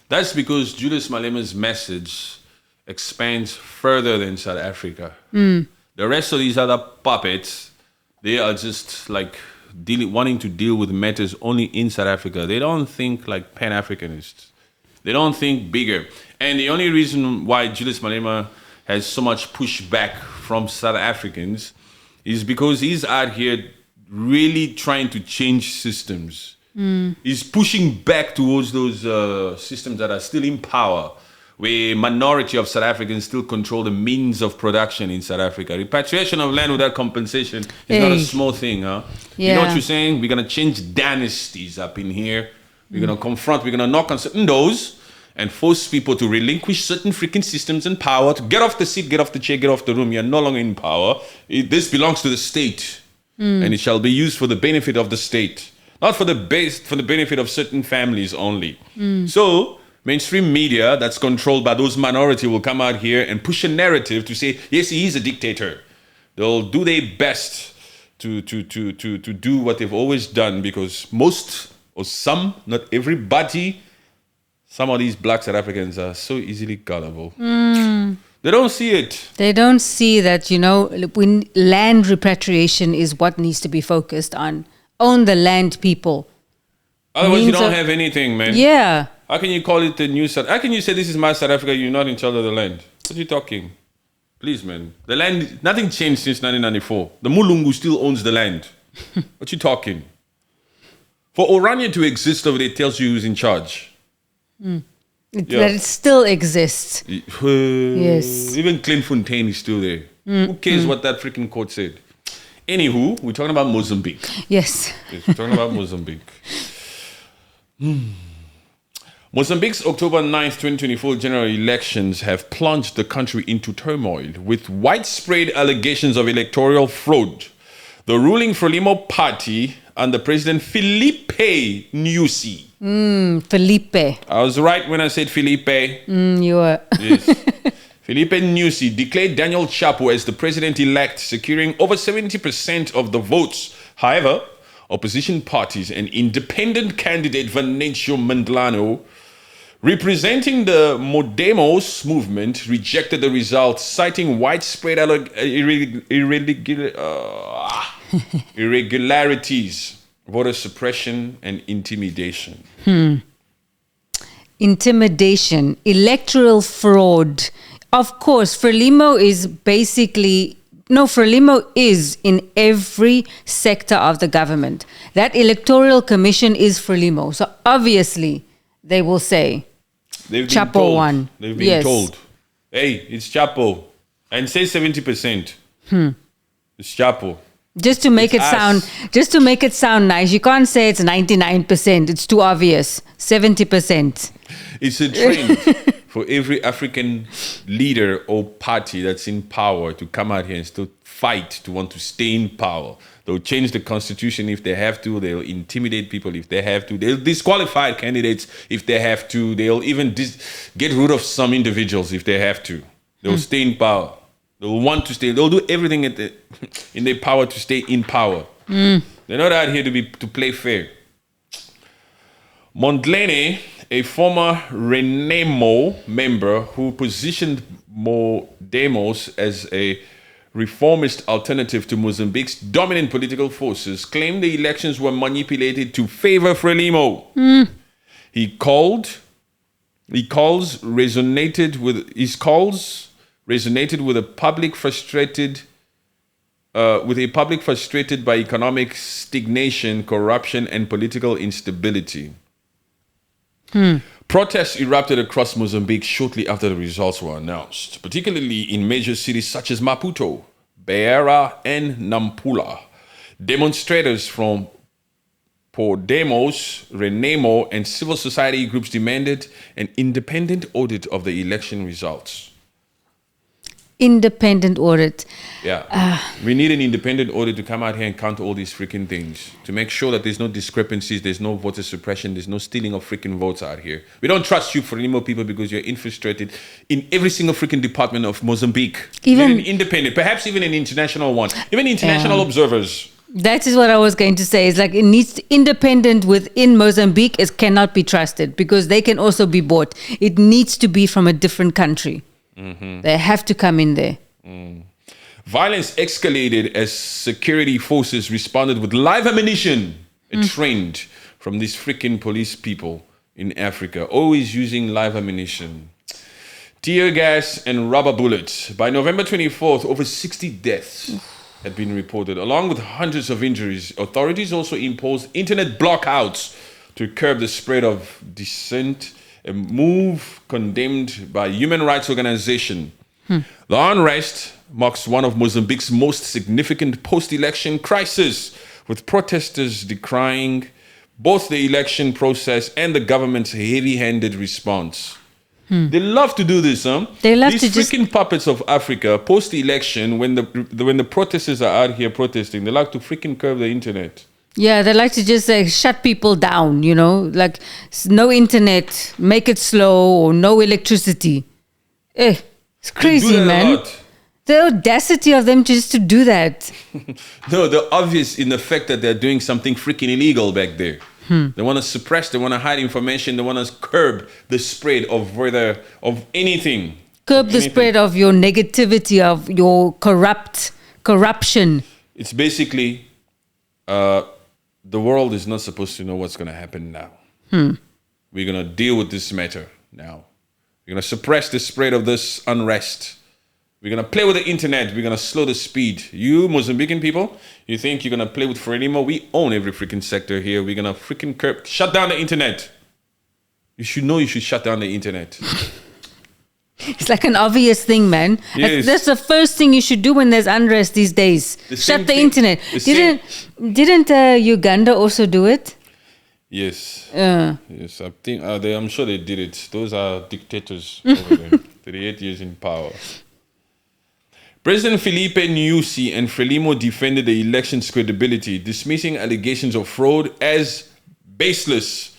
That's because Julius Malema's message expands further than South Africa. The rest of these other puppets, they are just like wanting to deal with matters only in South Africa. They don't think like Pan-Africanists. They don't think bigger. And the only reason why Julius Malema has so much pushback from South Africans is because he's out here really trying to change systems. He's pushing back towards those systems that are still in power, where a minority of South Africans still control the means of production in South Africa. Repatriation of land without compensation is not a small thing, huh? Yeah. You know what you're saying? We're going to change dynasties up in here. We're going to knock on certain doors and force people to relinquish certain freaking systems and power, to get off the seat, get off the chair, get off the room. You're no longer in power. This belongs to the state, and it shall be used for the benefit of the state, not for the benefit of certain families only. So mainstream media that's controlled by those minority will come out here and push a narrative to say, yes, he is a dictator. They'll do their best to do what they've always done, because most or some, not everybody, some of these black South Africans are so easily gullible. They don't see it. They don't see that, when land repatriation is what needs to be focused on. Own the land, people. Otherwise, you don't have anything, man. Yeah. How can you call it the new South? How can you say this is my South Africa? You're not in charge of the land. What are you talking? Please, man. The land, nothing changed since 1994. The Mulungu still owns the land. What you talking? For Oranje to exist over there tells you who's in charge. That it still exists. Yes. Even Fontaine is still there. Who cares what that freaking court said? Anywho, we're talking about Mozambique. Yes. We're talking about Mozambique. Mozambique's October 9th, 2024 general elections have plunged the country into turmoil with widespread allegations of electoral fraud. The ruling Frelimo party under President Filipe Nyusi. Felipe. I was right when I said Filipe. You were. Yes. Filipe Nyusi declared Daniel Chapo as the president-elect, securing over 70% of the votes. However, opposition parties and independent candidate Venancio Mandlano, representing the Podemos movement, rejected the results, citing widespread irregularities, voter suppression, and intimidation. Intimidation, electoral fraud. Of course, Frelimo is in every sector of the government. That electoral commission is Frelimo. So obviously, they will say. They've Chapo been told. won. They've been Yes. told. Hey, it's Chapo. And say 70%. It's Chapo. Just to make it sound nice. You can't say it's 99%. It's too obvious. 70%. It's a trend for every African leader or party that's in power to come out here and still fight to want to stay in power. They'll change the constitution if they have to. They'll intimidate people if they have to. They'll disqualify candidates if they have to. They'll even get rid of some individuals if they have to. They'll stay in power. They'll want to stay. They'll do everything in their power to stay in power. They're not out here to play fair. Mondlane, a former Frelimo member who positioned Podemos as a reformist alternative to Mozambique's dominant political forces, claimed the elections were manipulated to favor Frelimo. His calls resonated with a public frustrated by economic stagnation, corruption, and political instability. Protests erupted across Mozambique shortly after the results were announced, particularly in major cities such as Maputo, Beira, and Nampula. Demonstrators from Podemos, Frelimo, and civil society groups demanded an independent audit of the election results. Independent audit. Yeah. We need an independent audit to come out here and count all these freaking things, to make sure that there's no discrepancies, there's no voter suppression, there's no stealing of freaking votes out here. We don't trust you for any more people because you're infiltrated in every single freaking department of Mozambique. Even an independent, perhaps even an international one, even international observers. That is what I was going to say. It's like it needs independent within Mozambique. It cannot be trusted because they can also be bought. It needs to be from a different country. They have to come in there. Violence escalated as security forces responded with live ammunition, a trend from these freaking police people in Africa, always using live ammunition. Tear gas and rubber bullets. By November 24th, over 60 deaths had been reported, along with hundreds of injuries. Authorities also imposed internet blockouts to curb the spread of dissent, a move condemned by human rights organization. The unrest marks one of Mozambique's most significant post-election crises, with protesters decrying both the election process and the government's heavy-handed response. They love to do this, huh? They love These to just freaking puppets of Africa, post-election, when the protesters are out here protesting, they like to freaking curb the internet. Yeah, they like to just shut people down, like no internet, make it slow, or no electricity. It's crazy, They do that a man. lot. The audacity of them just to do that. No, they're obvious in the fact that they're doing something freaking illegal back there. They want to suppress, they want to hide information, they want to curb the spread of anything. Curb the spread of your negativity, of your corruption. It's basically the world is not supposed to know what's going to happen now. We're going to deal with this matter now. We're going to suppress the spread of this unrest. We're going to play with the internet. We're going to slow the speed. You Mozambican people, you think you're going to play with Frelimo? We own every freaking sector here. We're going to freaking shut down the internet. You should know you should shut down the internet. It's like an obvious thing, man. Yes. That's the first thing you should do when there's unrest these days. Shut the internet. Didn't Uganda also do it? Yes. Yes. I think I'm sure they did it. Those are dictators over there. 38 years in power. President Felipe Nyusi and Frelimo defended the election's credibility, dismissing allegations of fraud as baseless.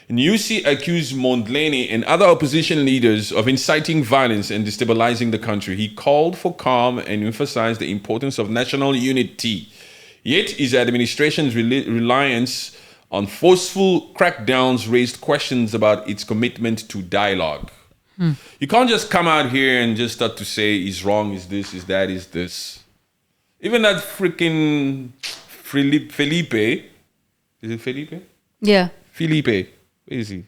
Nyusi accused Mondlane and other opposition leaders of inciting violence and destabilizing the country. He called for calm and emphasized the importance of national unity. Yet his administration's reliance on forceful crackdowns raised questions about its commitment to dialogue. You can't just come out here and just start to say he's wrong, is this, is that, is this. Even that freaking Felipe, is it Felipe? Yeah. Felipe, where is he?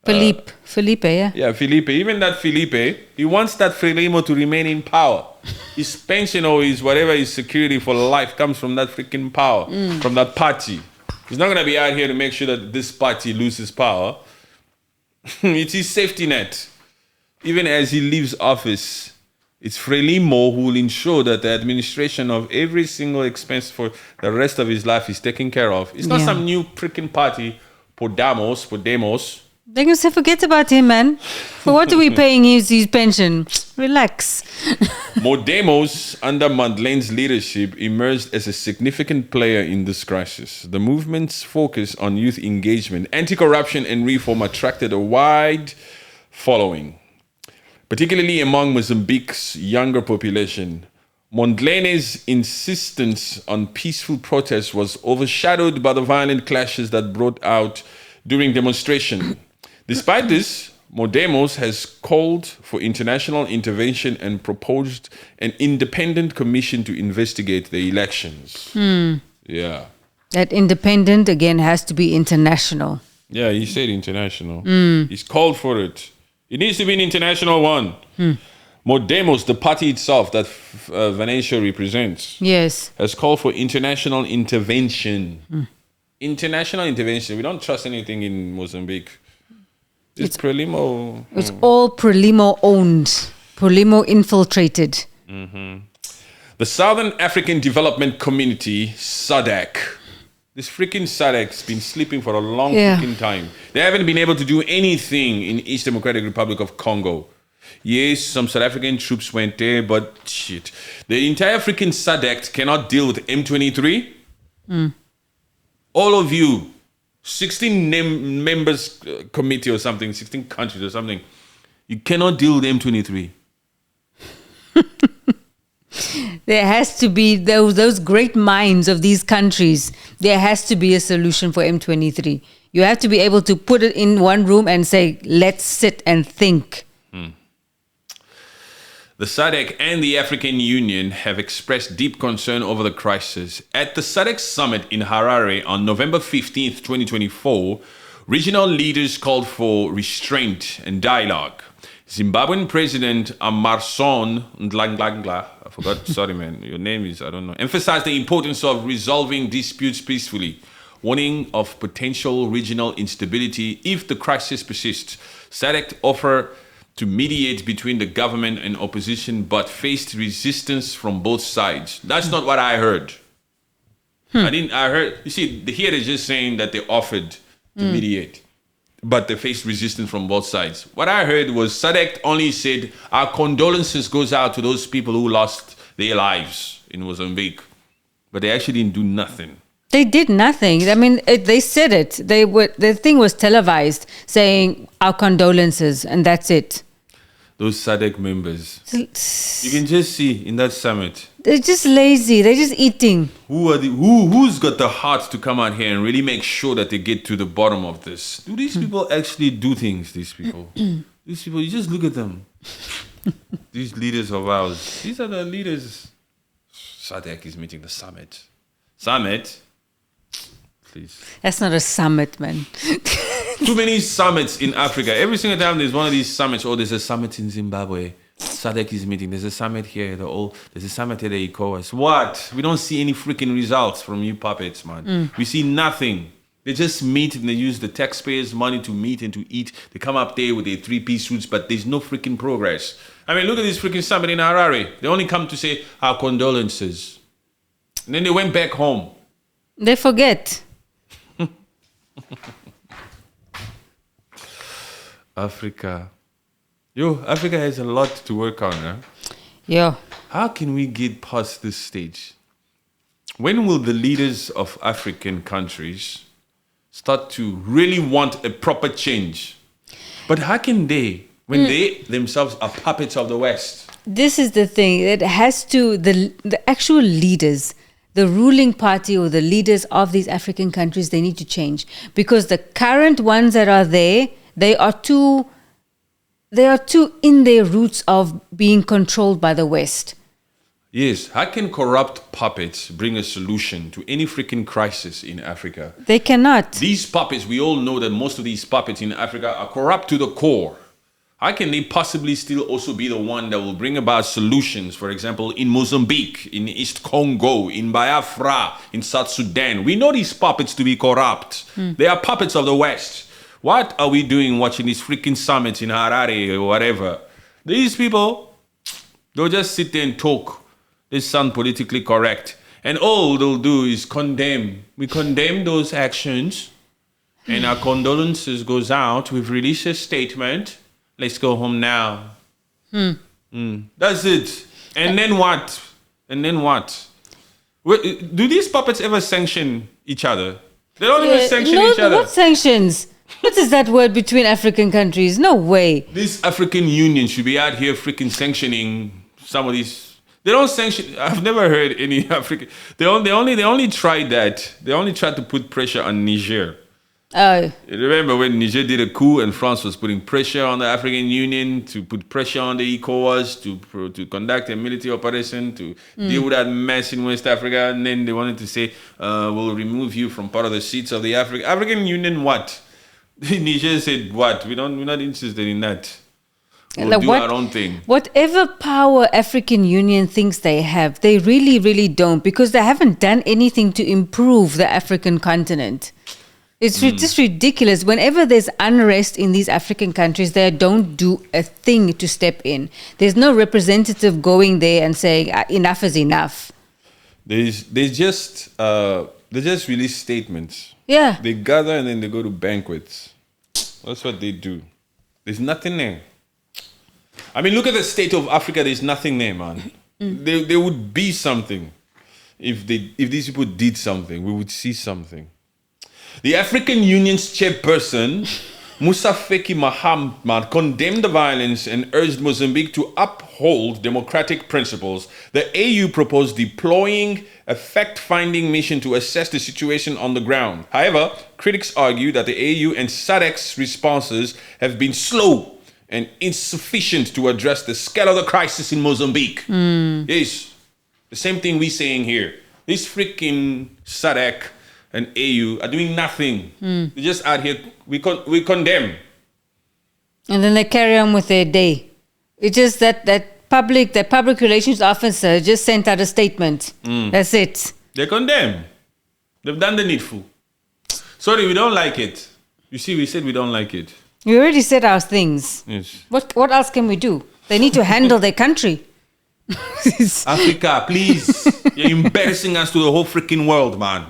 Felipe, yeah. Yeah, Felipe. Even that Felipe, he wants that Frelimo to remain in power. His pension or his whatever his security for life comes from that freaking power, from that party. He's not going to be out here to make sure that this party loses power. It's his safety net. Even as he leaves office, it's Frelimo who will ensure that the administration of every single expense for the rest of his life is taken care of. It's not some new freaking party, Podemos. They can say, forget about him, man. For what are we paying his pension? Relax. Podemos, under Madeleine's leadership, emerged as a significant player in this crisis. The movement's focus on youth engagement, anti-corruption, and reform attracted a wide following, particularly among Mozambique's younger population. Madeleine's insistence on peaceful protest was overshadowed by the violent clashes that broke out during demonstration. Despite this, Podemos has called for international intervention and proposed an independent commission to investigate the elections. Yeah. That independent, again, has to be international. Yeah, he said international. He's called for it. It needs to be an international one. Podemos, the party itself that Venetia represents, has called for international intervention. International intervention. We don't trust anything in Mozambique. It's Frelimo. It's all Frelimo owned, Frelimo infiltrated. The Southern African Development Community, SADC. This freaking SADC's been sleeping for a long freaking time. They haven't been able to do anything in East Democratic Republic of Congo. Yes, some South African troops went there, but shit. The entire freaking SADC cannot deal with M23. All of you, 16 members committee or something, 16 countries or something, you cannot deal with M23. There has to be those great minds of these countries. There has to be a solution for M23. You have to be able to put it in one room and say, let's sit and think. The SADC and the African Union have expressed deep concern over the crisis. At the SADC summit in Harare on November 15th, 2024, regional leaders called for restraint and dialogue. Zimbabwean President Emmerson Mnangagwa, I forgot, sorry man, your name is, I don't know, emphasized the importance of resolving disputes peacefully, warning of potential regional instability if the crisis persists. SADC offered to mediate between the government and opposition, but faced resistance from both sides. That's not what I heard. I heard, you see, here they're just saying that they offered to mediate, but they faced resistance from both sides. What I heard was SADC only said, our condolences goes out to those people who lost their lives in Mozambique, but they actually didn't do nothing. They did nothing. I mean, they said it. The thing was televised, saying our condolences, and that's it. Those SADC members, you can just see in that summit. They're just lazy. They're just eating. Who's got the heart to come out here and really make sure that they get to the bottom of this? Do these people actually do things? These people, you just look at them. These leaders of ours. These are the leaders. SADC is meeting the summit. Summit. Please. That's not a summit, man. Too many summits in Africa. Every single time there's one of these summits, there's a summit in Zimbabwe. SADC is meeting. There's a summit here. There's a summit at the ECOWAS. What? We don't see any freaking results from you puppets, man. We see nothing. They just meet and they use the taxpayers' money to meet and to eat. They come up there with their three-piece suits, but there's no freaking progress. I mean, look at this freaking summit in Harare. They only come to say our condolences. And then they went back home. They forget. Africa. Africa has a lot to work on, huh? Yeah. How can we get past this stage? When will the leaders of African countries start to really want a proper change? But how can they, when they themselves are puppets of the West? This is the thing. It has to, the actual leaders, the ruling party or the leaders of these African countries, they need to change. Because the current ones that are there, they are too in their roots of being controlled by the West. Yes, how can corrupt puppets bring a solution to any freaking crisis in Africa? They cannot. These puppets, we all know that most of these puppets in Africa are corrupt to the core. How can they possibly still also be the one that will bring about solutions, for example, in Mozambique, in East Congo, in Biafra, in South Sudan? We know these puppets to be corrupt. They are puppets of the West. What are we doing watching these freaking summits in Harare or whatever? These people, they'll just sit there and talk. They sound politically correct. And all they'll do is condemn. We condemn those actions. And our condolences goes out. We've released a statement. Let's go home now. That's it. And then what? And then what? Do these puppets ever sanction each other? They don't even sanction each other. What sanctions? What is that word between African countries? No way. This African Union should be out here freaking sanctioning some of these. They don't sanction. I've never heard any African. They only tried that. They only tried to put pressure on Niger. Oh. Remember when Niger did a coup and France was putting pressure on the African Union to put pressure on the ECOWAS to conduct a military operation to deal with that mess in West Africa, and then they wanted to say we'll remove you from part of the seats of the African Union. What? Niger said what? We're not interested in that. We'll do our own thing. Whatever power African Union thinks they have, they really, really don't, because they haven't done anything to improve the African continent. It's just ridiculous. Whenever there's unrest in these African countries, they don't do a thing to step in. There's no representative going there and saying enough is enough. They just release statements. Yeah. They gather and then they go to banquets. That's what they do. There's nothing there. I mean, look at the state of Africa. There's nothing there, man. There would be something if these people did something. We would see something. The African Union's chairperson, Moussa Faki Mahamat, condemned the violence and urged Mozambique to uphold democratic principles. The AU proposed deploying a fact-finding mission to assess the situation on the ground. However, critics argue that the AU and SADC's responses have been slow and insufficient to address the scale of the crisis in Mozambique. Yes, the same thing we're saying here. This freaking SADC and AU are doing nothing. They're just out here. We condemn. And then they carry on with their day. It's just that public relations officer just sent out a statement. That's it. They condemn. They've done the needful. Sorry, we don't like it. You see, we said we don't like it. We already said our things. Yes. What else can we do? They need to handle their country. Africa, please. You're embarrassing us to the whole freaking world, man.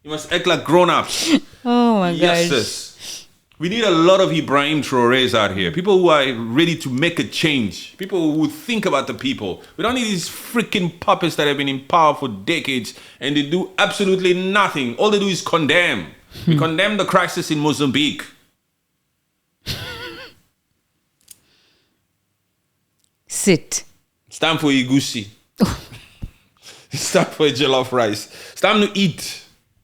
You must act like grown-ups. Oh my gosh. Yes, sis. We need a lot of Ibrahim Traorés out here. People who are ready to make a change. People who think about the people. We don't need these freaking puppets that have been in power for decades and they do absolutely nothing. All they do is condemn. We condemn the crisis in Mozambique. Sit. It's time for Igusi. It's time for a jollof rice. It's time to eat.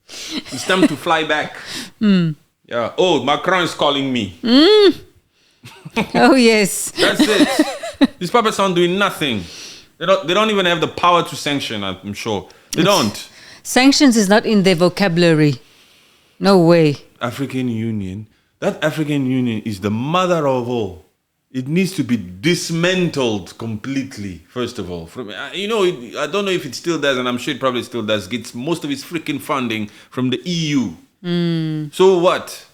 It's time to fly back. Yeah. Oh, Macron is calling me. Oh yes. That's it. These puppets aren't doing nothing. They don't even have the power to sanction, I'm sure. They don't. Sanctions is not in their vocabulary. No way. African Union. That African Union is the mother of all. It needs to be dismantled completely, first of all. I don't know if it still does, and I'm sure it probably still does, gets most of its freaking funding from the EU. So what?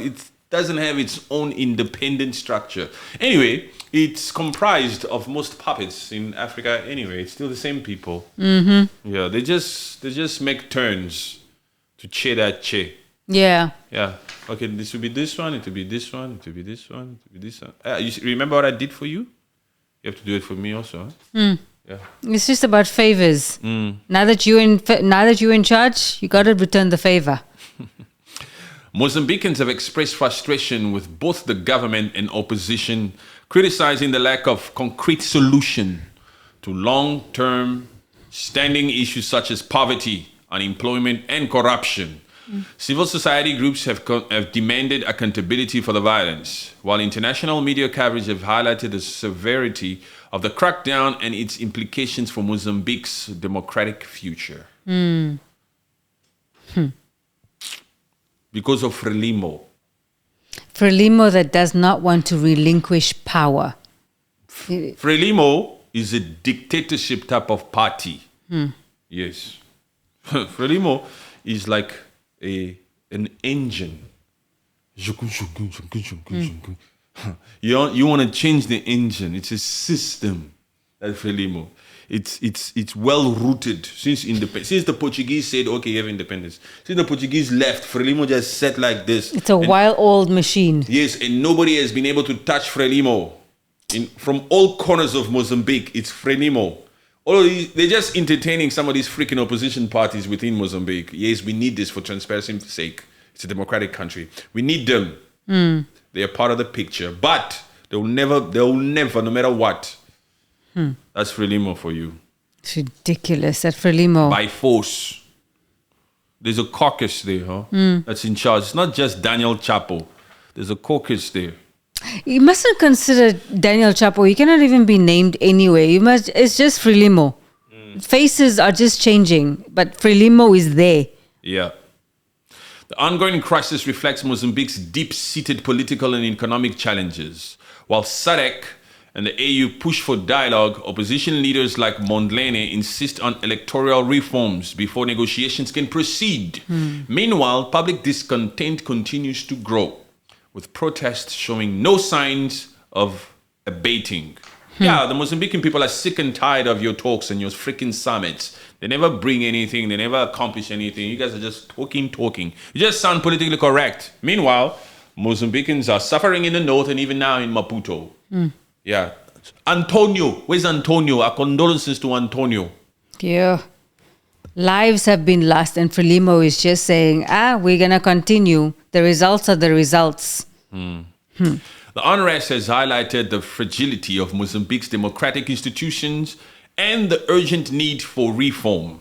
It doesn't have its own independent structure. Anyway, it's comprised of most puppets in Africa anyway. It's still the same people. Yeah, they just make turns to che that che. Yeah. Yeah. Okay, this will be this one, it will be this one, it will be this one, it will be this one. You remember what I did for you? You have to do it for me also. Huh? Yeah. It's just about favors. Now that you're in charge, you got to return the favor. Mozambicans have expressed frustration with both the government and opposition, criticizing the lack of concrete solution to long-term standing issues such as poverty, unemployment, and corruption. Civil society groups have demanded accountability for the violence, while international media coverage have highlighted the severity of the crackdown and its implications for Mozambique's democratic future. Because of Frelimo. Frelimo that does not want to relinquish power. Frelimo is a dictatorship type of party. Yes. Frelimo is like an engine. You want to change the engine. It's a system, that Frelimo. It's well rooted since the Portuguese said, okay, you have independence. Since the Portuguese left, Frelimo just sat like this. It's a wild old machine. Yes, and nobody has been able to touch Frelimo. From all corners of Mozambique, it's Frelimo. All of these, they're just entertaining some of these freaking opposition parties within Mozambique. Yes, we need this for transparency's sake. It's a democratic country. We need them. They are part of the picture. But they'll never, no matter what. That's Frelimo for you. It's ridiculous, that Frelimo. By force. There's a caucus there, huh? That's in charge. It's not just Daniel Chapo. There's a caucus there. You mustn't consider Daniel Chapo. He cannot even be named anyway. It's just Frelimo. Faces are just changing, but Frelimo is there. Yeah. The ongoing crisis reflects Mozambique's deep-seated political and economic challenges. While SADC and the AU push for dialogue, opposition leaders like Mondlane insist on electoral reforms before negotiations can proceed. Meanwhile, public discontent continues to grow, with protests showing no signs of abating. Yeah, the Mozambican people are sick and tired of your talks and your freaking summits. They never bring anything. They never accomplish anything. You guys are just talking. You just sound politically correct. Meanwhile, Mozambicans are suffering in the north and even now in Maputo. Yeah. Antonio. Where's Antonio? Our condolences to Antonio. Yeah. Lives have been lost, and Frelimo is just saying, we're going to continue. The results are the results. The unrest has highlighted the fragility of Mozambique's democratic institutions and the urgent need for reform.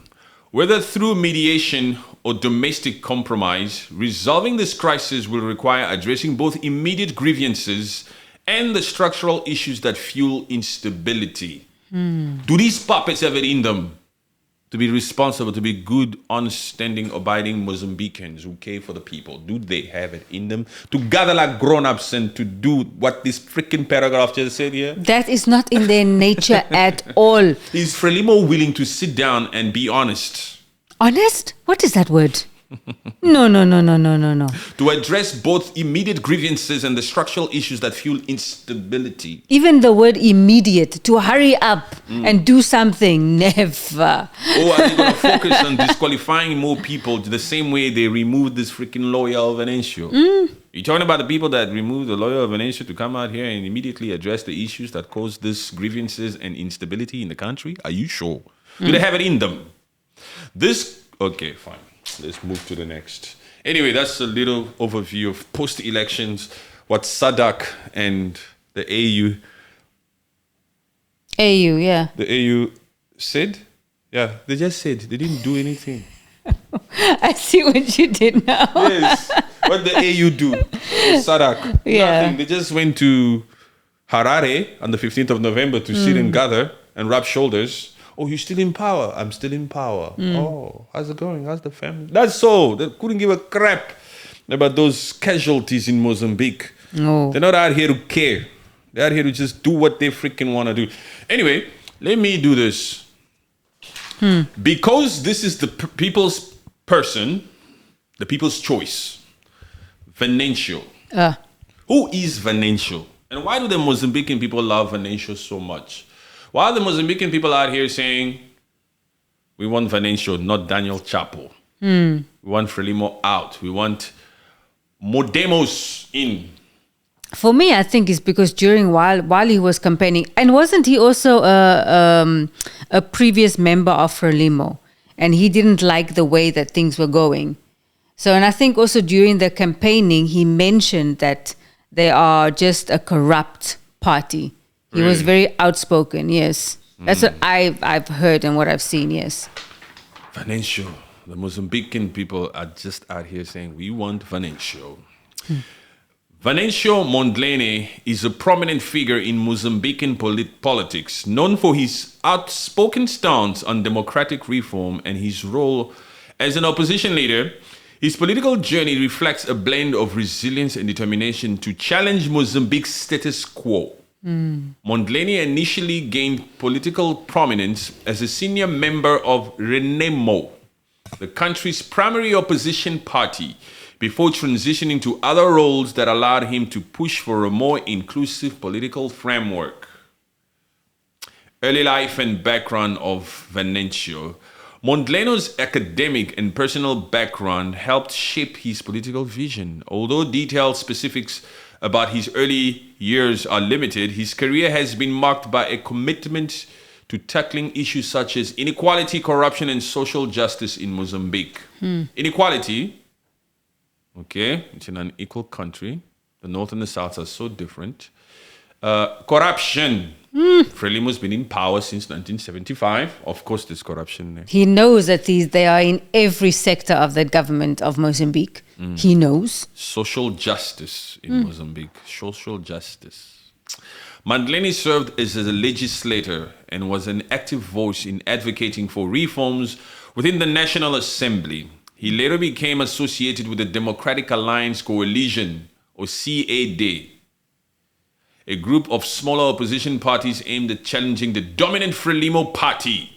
Whether through mediation or domestic compromise, resolving this crisis will require addressing both immediate grievances and the structural issues that fuel instability. Do these puppets have it in them to be responsible, to be good, honest, standing, abiding Mozambicans who care for the people? Do they have it in them to gather like grown-ups and to do what this freaking paragraph just said here? That is not in their nature at all. Is Frelimo willing to sit down and be honest? Honest? What is that word? No. To address both immediate grievances and the structural issues that fuel instability. Even the word immediate, to hurry up and do something, never. Or are they going to focus on disqualifying more people the same way they removed this freaking lawyer of Venancio? You're talking about the people that removed the lawyer of Venancio to come out here and immediately address the issues that cause these grievances and instability in the country? Are you sure? Do they have it in them? Okay, fine. Let's move to the next. Anyway, that's a little overview of post-elections, what SADC and the AU. Yeah. The AU said? Yeah, they just said. They didn't do anything. I see what you did now. Yes. What the AU do? SADC. Yeah. Nothing. They just went to Harare on the 15th of November to sit and gather and rub shoulders. Oh, you're still in power. I'm still in power. Oh, how's it going? How's the family? That's all. They couldn't give a crap about those casualties in Mozambique. No. They're not out here to care. They're out here to just do what they freaking want to do. Anyway, let me do this. Because this is the people's person, the people's choice. Venancio. Who is Venancio? And why do the Mozambican people love Venancio so much? Why are the Mozambican people out here saying, we want Venancio, not Daniel Chapo. We want Frelimo out. We want Podemos in. For me, I think it's because while he was campaigning, and wasn't he also a previous member of Frelimo, and he didn't like the way that things were going. So, and I think also during the campaigning, he mentioned that they are just a corrupt party. He was very outspoken, yes. That's what I've heard and what I've seen, yes. Venancio. The Mozambican people are just out here saying, we want Venancio. Venancio Mondlane is a prominent figure in Mozambican politics, known for his outspoken stance on democratic reform and his role as an opposition leader. His political journey reflects a blend of resilience and determination to challenge Mozambique's status quo. Mondlane initially gained political prominence as a senior member of Frelimo, the country's primary opposition party, before transitioning to other roles that allowed him to push for a more inclusive political framework. Early life and background of Venancio. Mondlane's academic and personal background helped shape his political vision. Although detailed specifics about his early years are limited, his career has been marked by a commitment to tackling issues such as inequality, corruption, and social justice in Mozambique. Inequality, okay, it's in an equal country. The North and the South are so different. Corruption. Frelimo's been in power since 1975. Of course, there's corruption there. He knows that they are in every sector of the government of Mozambique. He knows. Social justice in Mozambique. Social justice. Mondlane served as a legislator and was an active voice in advocating for reforms within the National Assembly. He later became associated with the Democratic Alliance Coalition, or CAD, a group of smaller opposition parties aimed at challenging the dominant Frelimo party.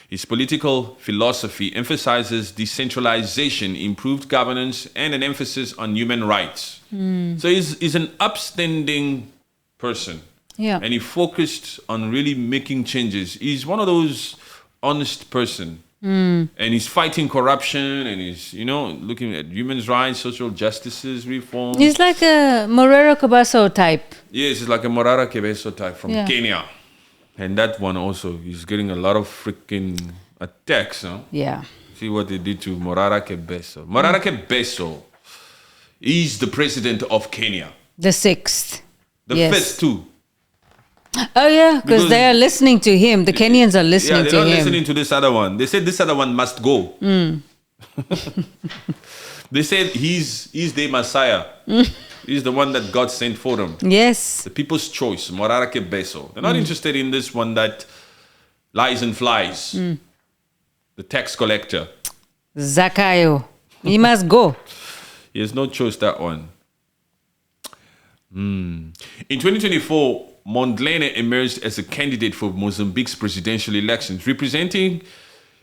His political philosophy emphasizes decentralization, improved governance, and an emphasis on human rights. So he's an upstanding person. Yeah. And he focused on really making changes. He's one of those honest person. And he's fighting corruption and he's, looking at human rights, social justices, reform. He's like a Morero Cabasso type. Yes, he's like a Morara Kebeso type from Yeah. Kenya. And that one also, he's getting a lot of freaking attacks. Huh? Yeah. See what they did to Morara Kebeso. Morara Kebeso is the president of Kenya. The sixth. The Yes. fifth too. Oh, yeah, because Because- they are listening to him. The Kenyans are Yeah, listening they're to not him. listening to this other one. They said this other one must go. They said he's the Messiah. He's the one that God sent for them. Yes. The people's choice, Morara Kebeso. They're not interested in this one that lies and flies. The tax collector. Zakayo. He must go. He has no choice, that one. In 2024, Mondlane emerged as a candidate for Mozambique's presidential elections, representing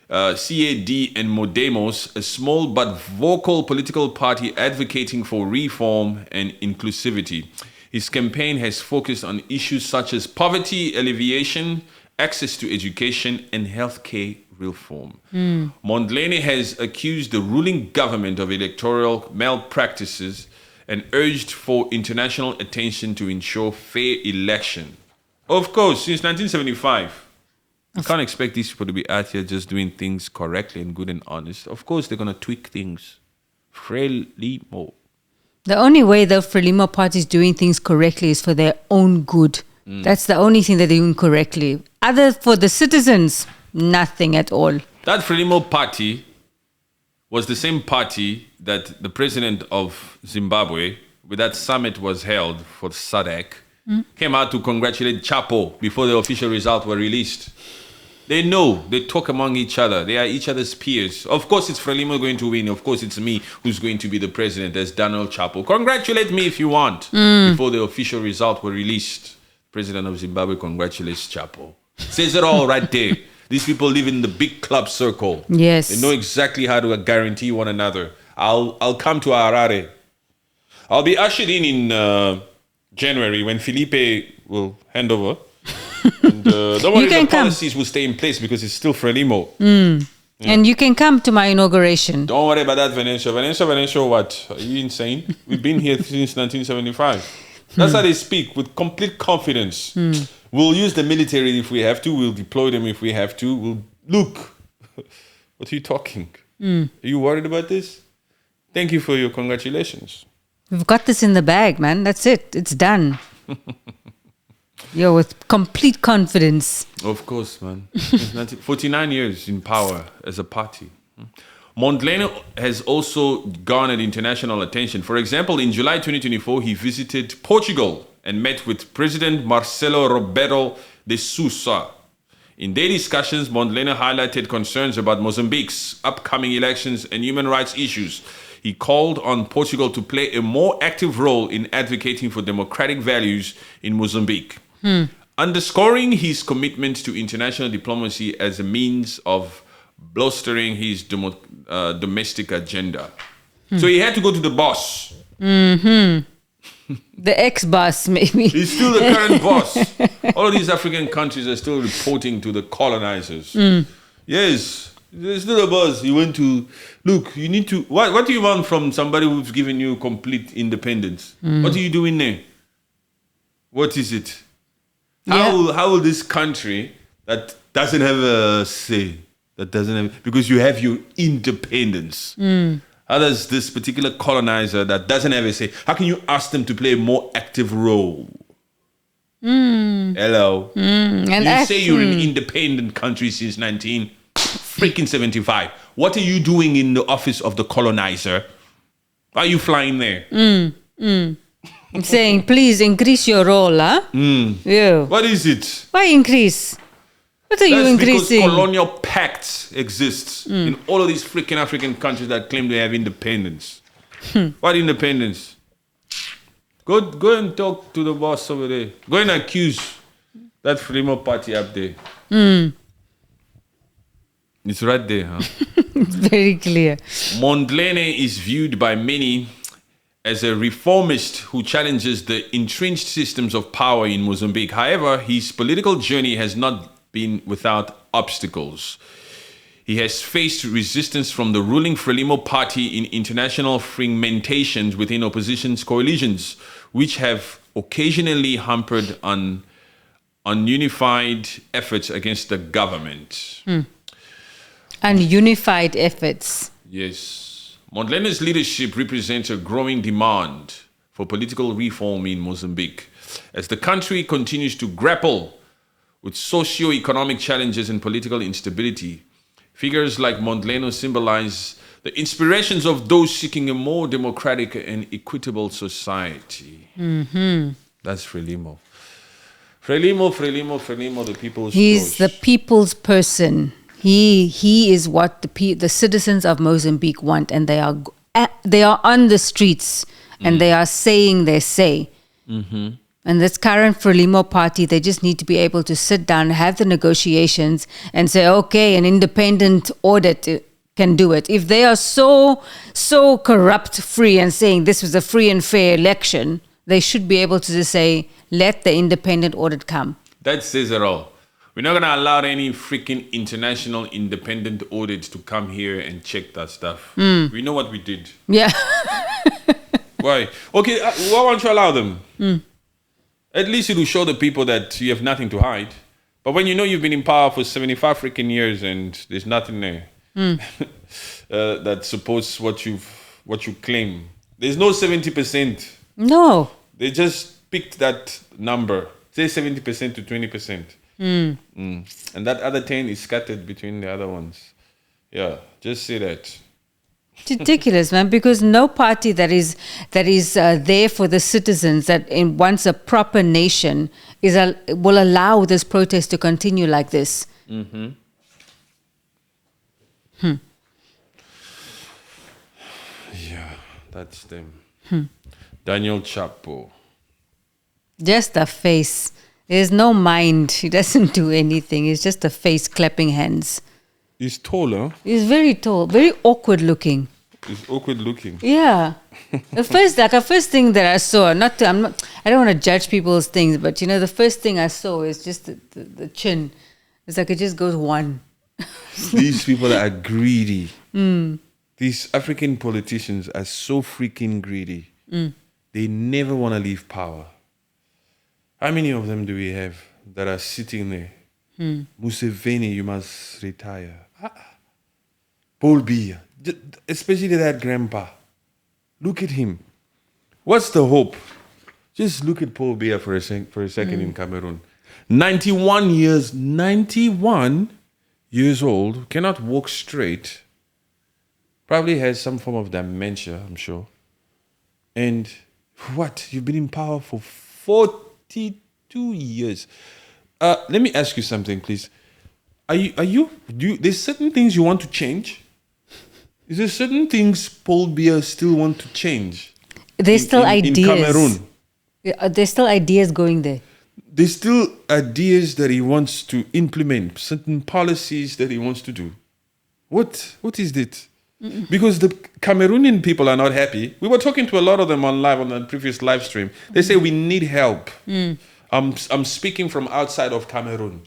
CAD and Podemos, a small but vocal political party advocating for reform and inclusivity. His campaign has focused on issues such as poverty alleviation, access to education, and healthcare reform. Mondlane has accused the ruling government of electoral malpractices and urged for international attention to ensure fair election. Of course, since 1975, you can't expect these people to be out here just doing things correctly and good and honest. Of course, they're going to tweak things. Frelimo. The only way the Frelimo party is doing things correctly is for their own good. That's the only thing that they're doing correctly. Other for the citizens, nothing at all. That Frelimo party was the same party that the president of Zimbabwe, where that summit was held for SADC, came out to congratulate Chapo before the official results were released. They know, they talk among each other, they are each other's peers. Of course, it's Frelimo going to win. Of course, it's me who's going to be the president as Donald Chapo. Congratulate me if you want. Before the official results were released, President of Zimbabwe congratulates Chapo. Says it all right there. These people live in the big club circle. Yes. They know exactly how to guarantee one another. I'll come to Harare. I'll be ushered in January when Felipe will hand over. And, don't worry, can the come. policies will stay in place because it's still Frelimo. And you can come to my inauguration. Don't worry about that, Venancio, what? Are you insane? We've been here since 1975. That's how they speak, with complete confidence. We'll use the military if we have to. We'll deploy them if we have to. We'll look. What are you talking? Are you worried about this? Thank you for your congratulations. We've got this in the bag, man. That's it. It's done. Yo, with complete confidence. Of course, man. 49 years in power as a party. Mondlane has also garnered international attention. For example, in July 2024, he visited Portugal and met with President Marcelo Rebelo de Sousa. In their discussions, Mondlane highlighted concerns about Mozambique's upcoming elections and human rights issues. He called on Portugal to play a more active role in advocating for democratic values in Mozambique, underscoring his commitment to international diplomacy as a means of bolstering his domestic agenda. So he had to go to the boss. The ex-boss, maybe. He's still the current boss. All of these African countries are still reporting to the colonizers. Yes, there's still a boss. You went to, look, you need to, what do you want from somebody who's given you complete independence? What are you doing there? What is it? How will this country that doesn't have a say, because you have your independence, how does this particular colonizer that doesn't have a say, how can you ask them to play a more active role? Hello. And you say you're an independent country since 1975. What are you doing in the office of the colonizer? Why are you flying there? Saying, please increase your role, huh? Yeah. What is it? Why increase? What are you increasing? Because colonial pacts exists in all of these freaking African countries that claim they have independence. What independence? Go and talk to the boss over there. Go and accuse that Frelimo party up there. It's right there, huh? It's very clear. Mondlane is viewed by many as a reformist who challenges the entrenched systems of power in Mozambique. However, his political journey has not been without obstacles. He has faced resistance from the ruling Frelimo party in international fragmentations within opposition's coalitions, which have occasionally hampered on unified efforts against the government. Unified efforts. Yes. Mondlane's leadership represents a growing demand for political reform in Mozambique, as the country continues to grapple with socio-economic challenges and political instability. Figures like Mondlane symbolize the inspirations of those seeking a more democratic and equitable society. That's Frelimo. Frelimo, the people's He's choice. the people's person. He is what the citizens of Mozambique want, and they are on the streets and they are saying their say. And this current Frelimo party, they just need to be able to sit down, have the negotiations, and say, okay, an independent audit can do it. If they are so corrupt free and saying this was a free and fair election, they should be able to just say, let the independent audit come. That says it all. We're not going to allow any freaking international independent audits to come here and check that stuff. We know what we did. Yeah. Why? Okay, why won't you allow them? At least it will show the people that you have nothing to hide. But when you know you've been in power for 75 freaking years and there's nothing there that supports what you claim. There's no 70%. No. They just picked that number. Say 70% to 20%. And that other 10 is scattered between the other ones. Yeah, just say that. It's ridiculous, man, because no party that is there for the citizens, that wants a proper nation, will allow this protest to continue like this. Yeah, that's them. Daniel Chapo. Just a face. There's no mind. He doesn't do anything. It's just a face clapping hands. He's taller. He's very tall, very awkward looking. He's awkward looking. Yeah. The first thing that I saw, I don't want to judge people's things, but the first thing I saw is just the chin. It's like it just goes one. These people are greedy. These African politicians are so freaking greedy. They never want to leave power. How many of them do we have that are sitting there? Museveni, you must retire. Paul Biya, especially that grandpa. Look at him. What's the hope? Just look at Paul Biya for a second in Cameroon. 91 years old, cannot walk straight. Probably has some form of dementia, I'm sure. And what? You've been in power for 42 years. Let me ask you something, please. There's certain things you want to change? Is there certain things Paul Biya still want to change? There's still ideas. In Cameroon. There's still ideas going there. There's still ideas that he wants to implement, certain policies that he wants to do. What is it? Because the Cameroonian people are not happy. We were talking to a lot of them on the previous live stream. They say we need help. I'm speaking from outside of Cameroon.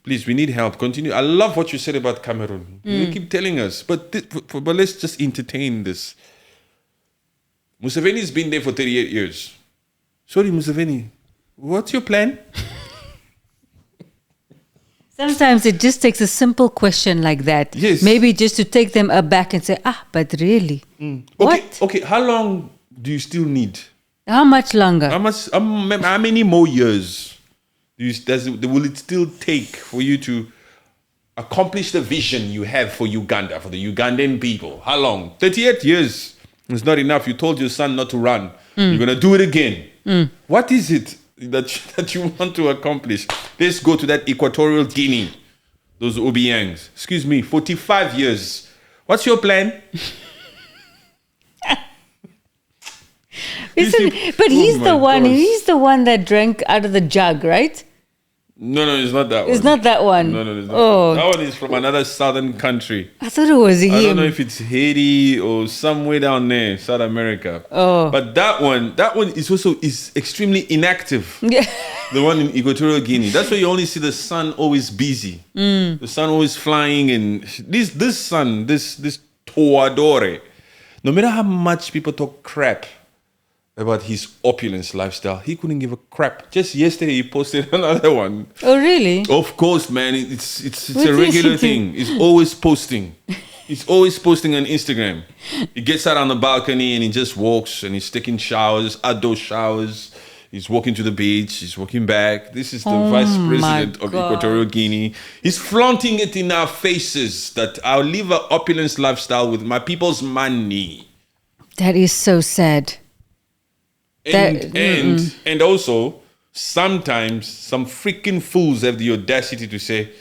Please, we need help. Continue. I love what you said about Cameroon. You keep telling us, but let's just entertain this. Museveni's been there for 38 years. Sorry, Museveni, what's your plan? Sometimes it just takes a simple question like that. Yes. Maybe just to take them aback and say, but really? What? Okay, how long do you still need? How much longer? How many more years will it still take for you to accomplish the vision you have for Uganda, for the Ugandan people? How long? 38 years is not enough. You told your son not to run. You're going to do it again. What is it that you want to accomplish? Let's go to that Equatorial Guinea, those Obiangs. Excuse me, 45 years. What's your plan? But he's the one. gosh. He's the one that drank out of the jug, right? No, it's not that one. It's not that one. No, it's not. Oh, That one is from another southern country. I thought it was him. I don't know if it's Haiti or somewhere down there, South America. Oh. But that one is extremely inactive. Yeah. The one in Equatorial Guinea. That's why you only see the sun always busy. The sun always flying, and this sun, this Toadore, no matter how much people talk crap about his opulence lifestyle, he couldn't give a crap. Just yesterday he posted another one. Oh, really? Of course, man. It's What a is regular he thing. He's always posting. He's always posting on Instagram. He gets out on the balcony and he just walks and he's taking showers, outdoor showers. He's walking to the beach. He's walking back. This is the vice president of God. Equatorial Guinea. He's flaunting it in our faces that I'll live an opulence lifestyle with my people's money. That is so sad. And also, sometimes some freaking fools have the audacity to say,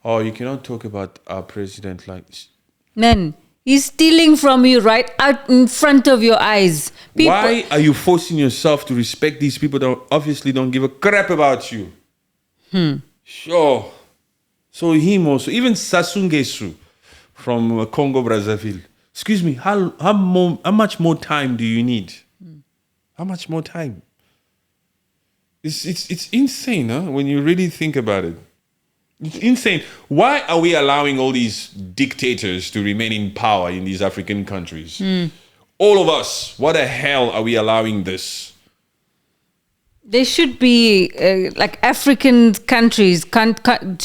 "Oh, you cannot talk about our president like this." Man, he's stealing from you right out in front of your eyes. Why are you forcing yourself to respect these people that obviously don't give a crap about you? Sure. So him also, even Sassou Nguesso from Congo Brazzaville. Excuse me, how much more time do you need? How much more time? It's insane, huh? When you really think about it. It's insane. Why are we allowing all these dictators to remain in power in these African countries? All of us. What the hell are we allowing this? They should be like African countries.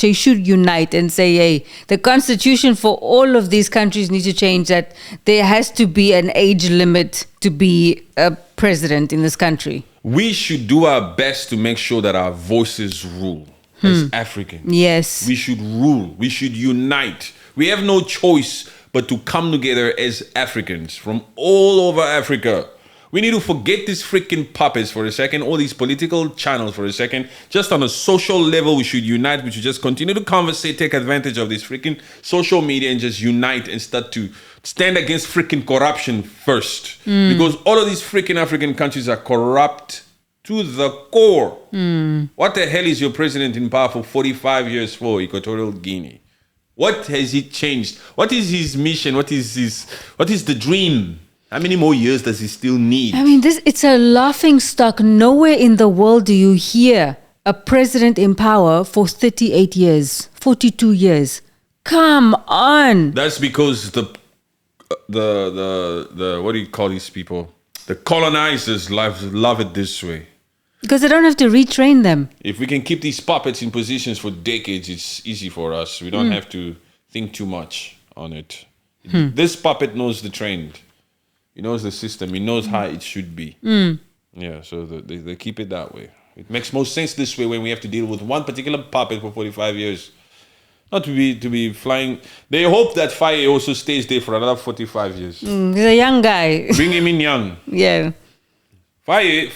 They should unite and say, "Hey, the constitution for all of these countries needs to change. That there has to be an age limit to be a president in this country." We should do our best to make sure that our voices rule as Africans. Yes. We should rule. We should unite. We have no choice but to come together as Africans from all over Africa. We need to forget these freaking puppets for a second, all these political channels for a second. Just on a social level, we should unite. We should just continue to conversate, take advantage of this freaking social media and just unite and start to stand against freaking corruption first. Because all of these freaking African countries are corrupt to the core. What the hell is your president in power for 45 years for Equatorial Guinea? What has he changed? What is his mission? What is the dream? How many more years does he still need? I mean, it's a laughing stock. Nowhere in the world do you hear a president in power for 38 years, 42 years. Come on. That's because the what do you call these people? The colonizers love it this way. Because they don't have to retrain them. If we can keep these puppets in positions for decades, it's easy for us. We don't have to think too much on it. This puppet knows the trend. He knows the system. He knows how it should be. Yeah, so they keep it that way. It makes most sense this way when we have to deal with one particular puppet for 45 years. Not to be flying. They hope that Faye also stays there for another 45 years. He's a young guy. Bring him in young. Yeah. Faye,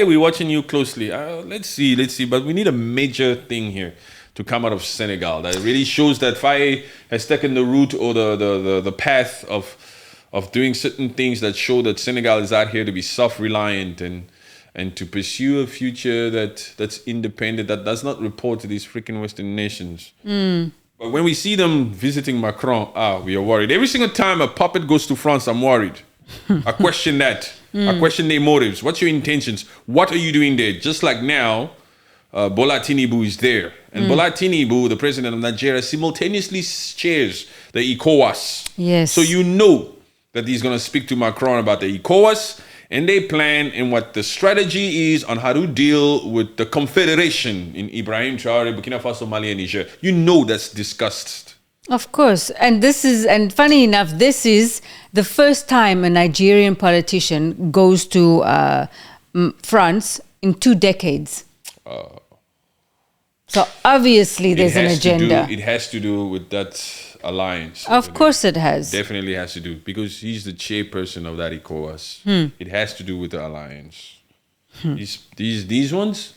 we're watching you closely. Let's see. But we need a major thing here to come out of Senegal that really shows that Faye has taken the route or the path of doing certain things that show that Senegal is out here to be self-reliant and to pursue a future that's independent, that does not report to these freaking Western nations. But when we see them visiting Macron, we are worried. Every single time a puppet goes to France, I'm worried. I question that. I question their motives. What's your intentions? What are you doing there? Just like now, Bola Tinubu is there. And Bola Tinubu, the president of Nigeria, simultaneously chairs the ECOWAS. Yes. So you know that he's going to speak to Macron about the ECOWAS and they plan and what the strategy is on how to deal with the confederation in Ibrahim Traore, Burkina Faso, Mali, and Niger. You know that's discussed. Of course. And funny enough, this is the first time a Nigerian politician goes to France in 2 decades. So obviously there's an agenda. It has to do with that alliance. Of course it has. Definitely has to do, because he's the chairperson of that ECOWAS. It has to do with the alliance. These ones,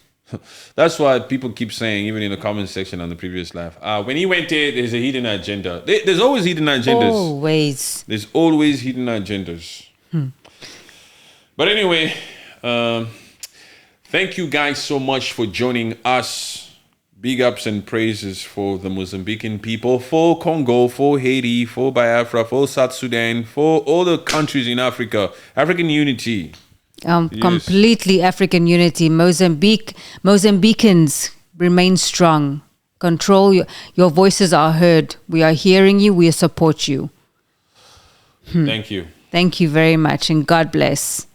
that's why people keep saying, even in the comment section on the previous live, when he went there, there's a hidden agenda. There's always hidden agendas. Always. There's always hidden agendas. But anyway, thank you guys so much for joining us. Big ups and praises for the Mozambican people, for Congo, for Haiti, for Biafra, for South Sudan, for all the countries in Africa. African unity. Yes. Completely African unity. Mozambicans remain strong. Control your voices are heard. We are hearing you. We support you. Thank you. Thank you very much, and God bless.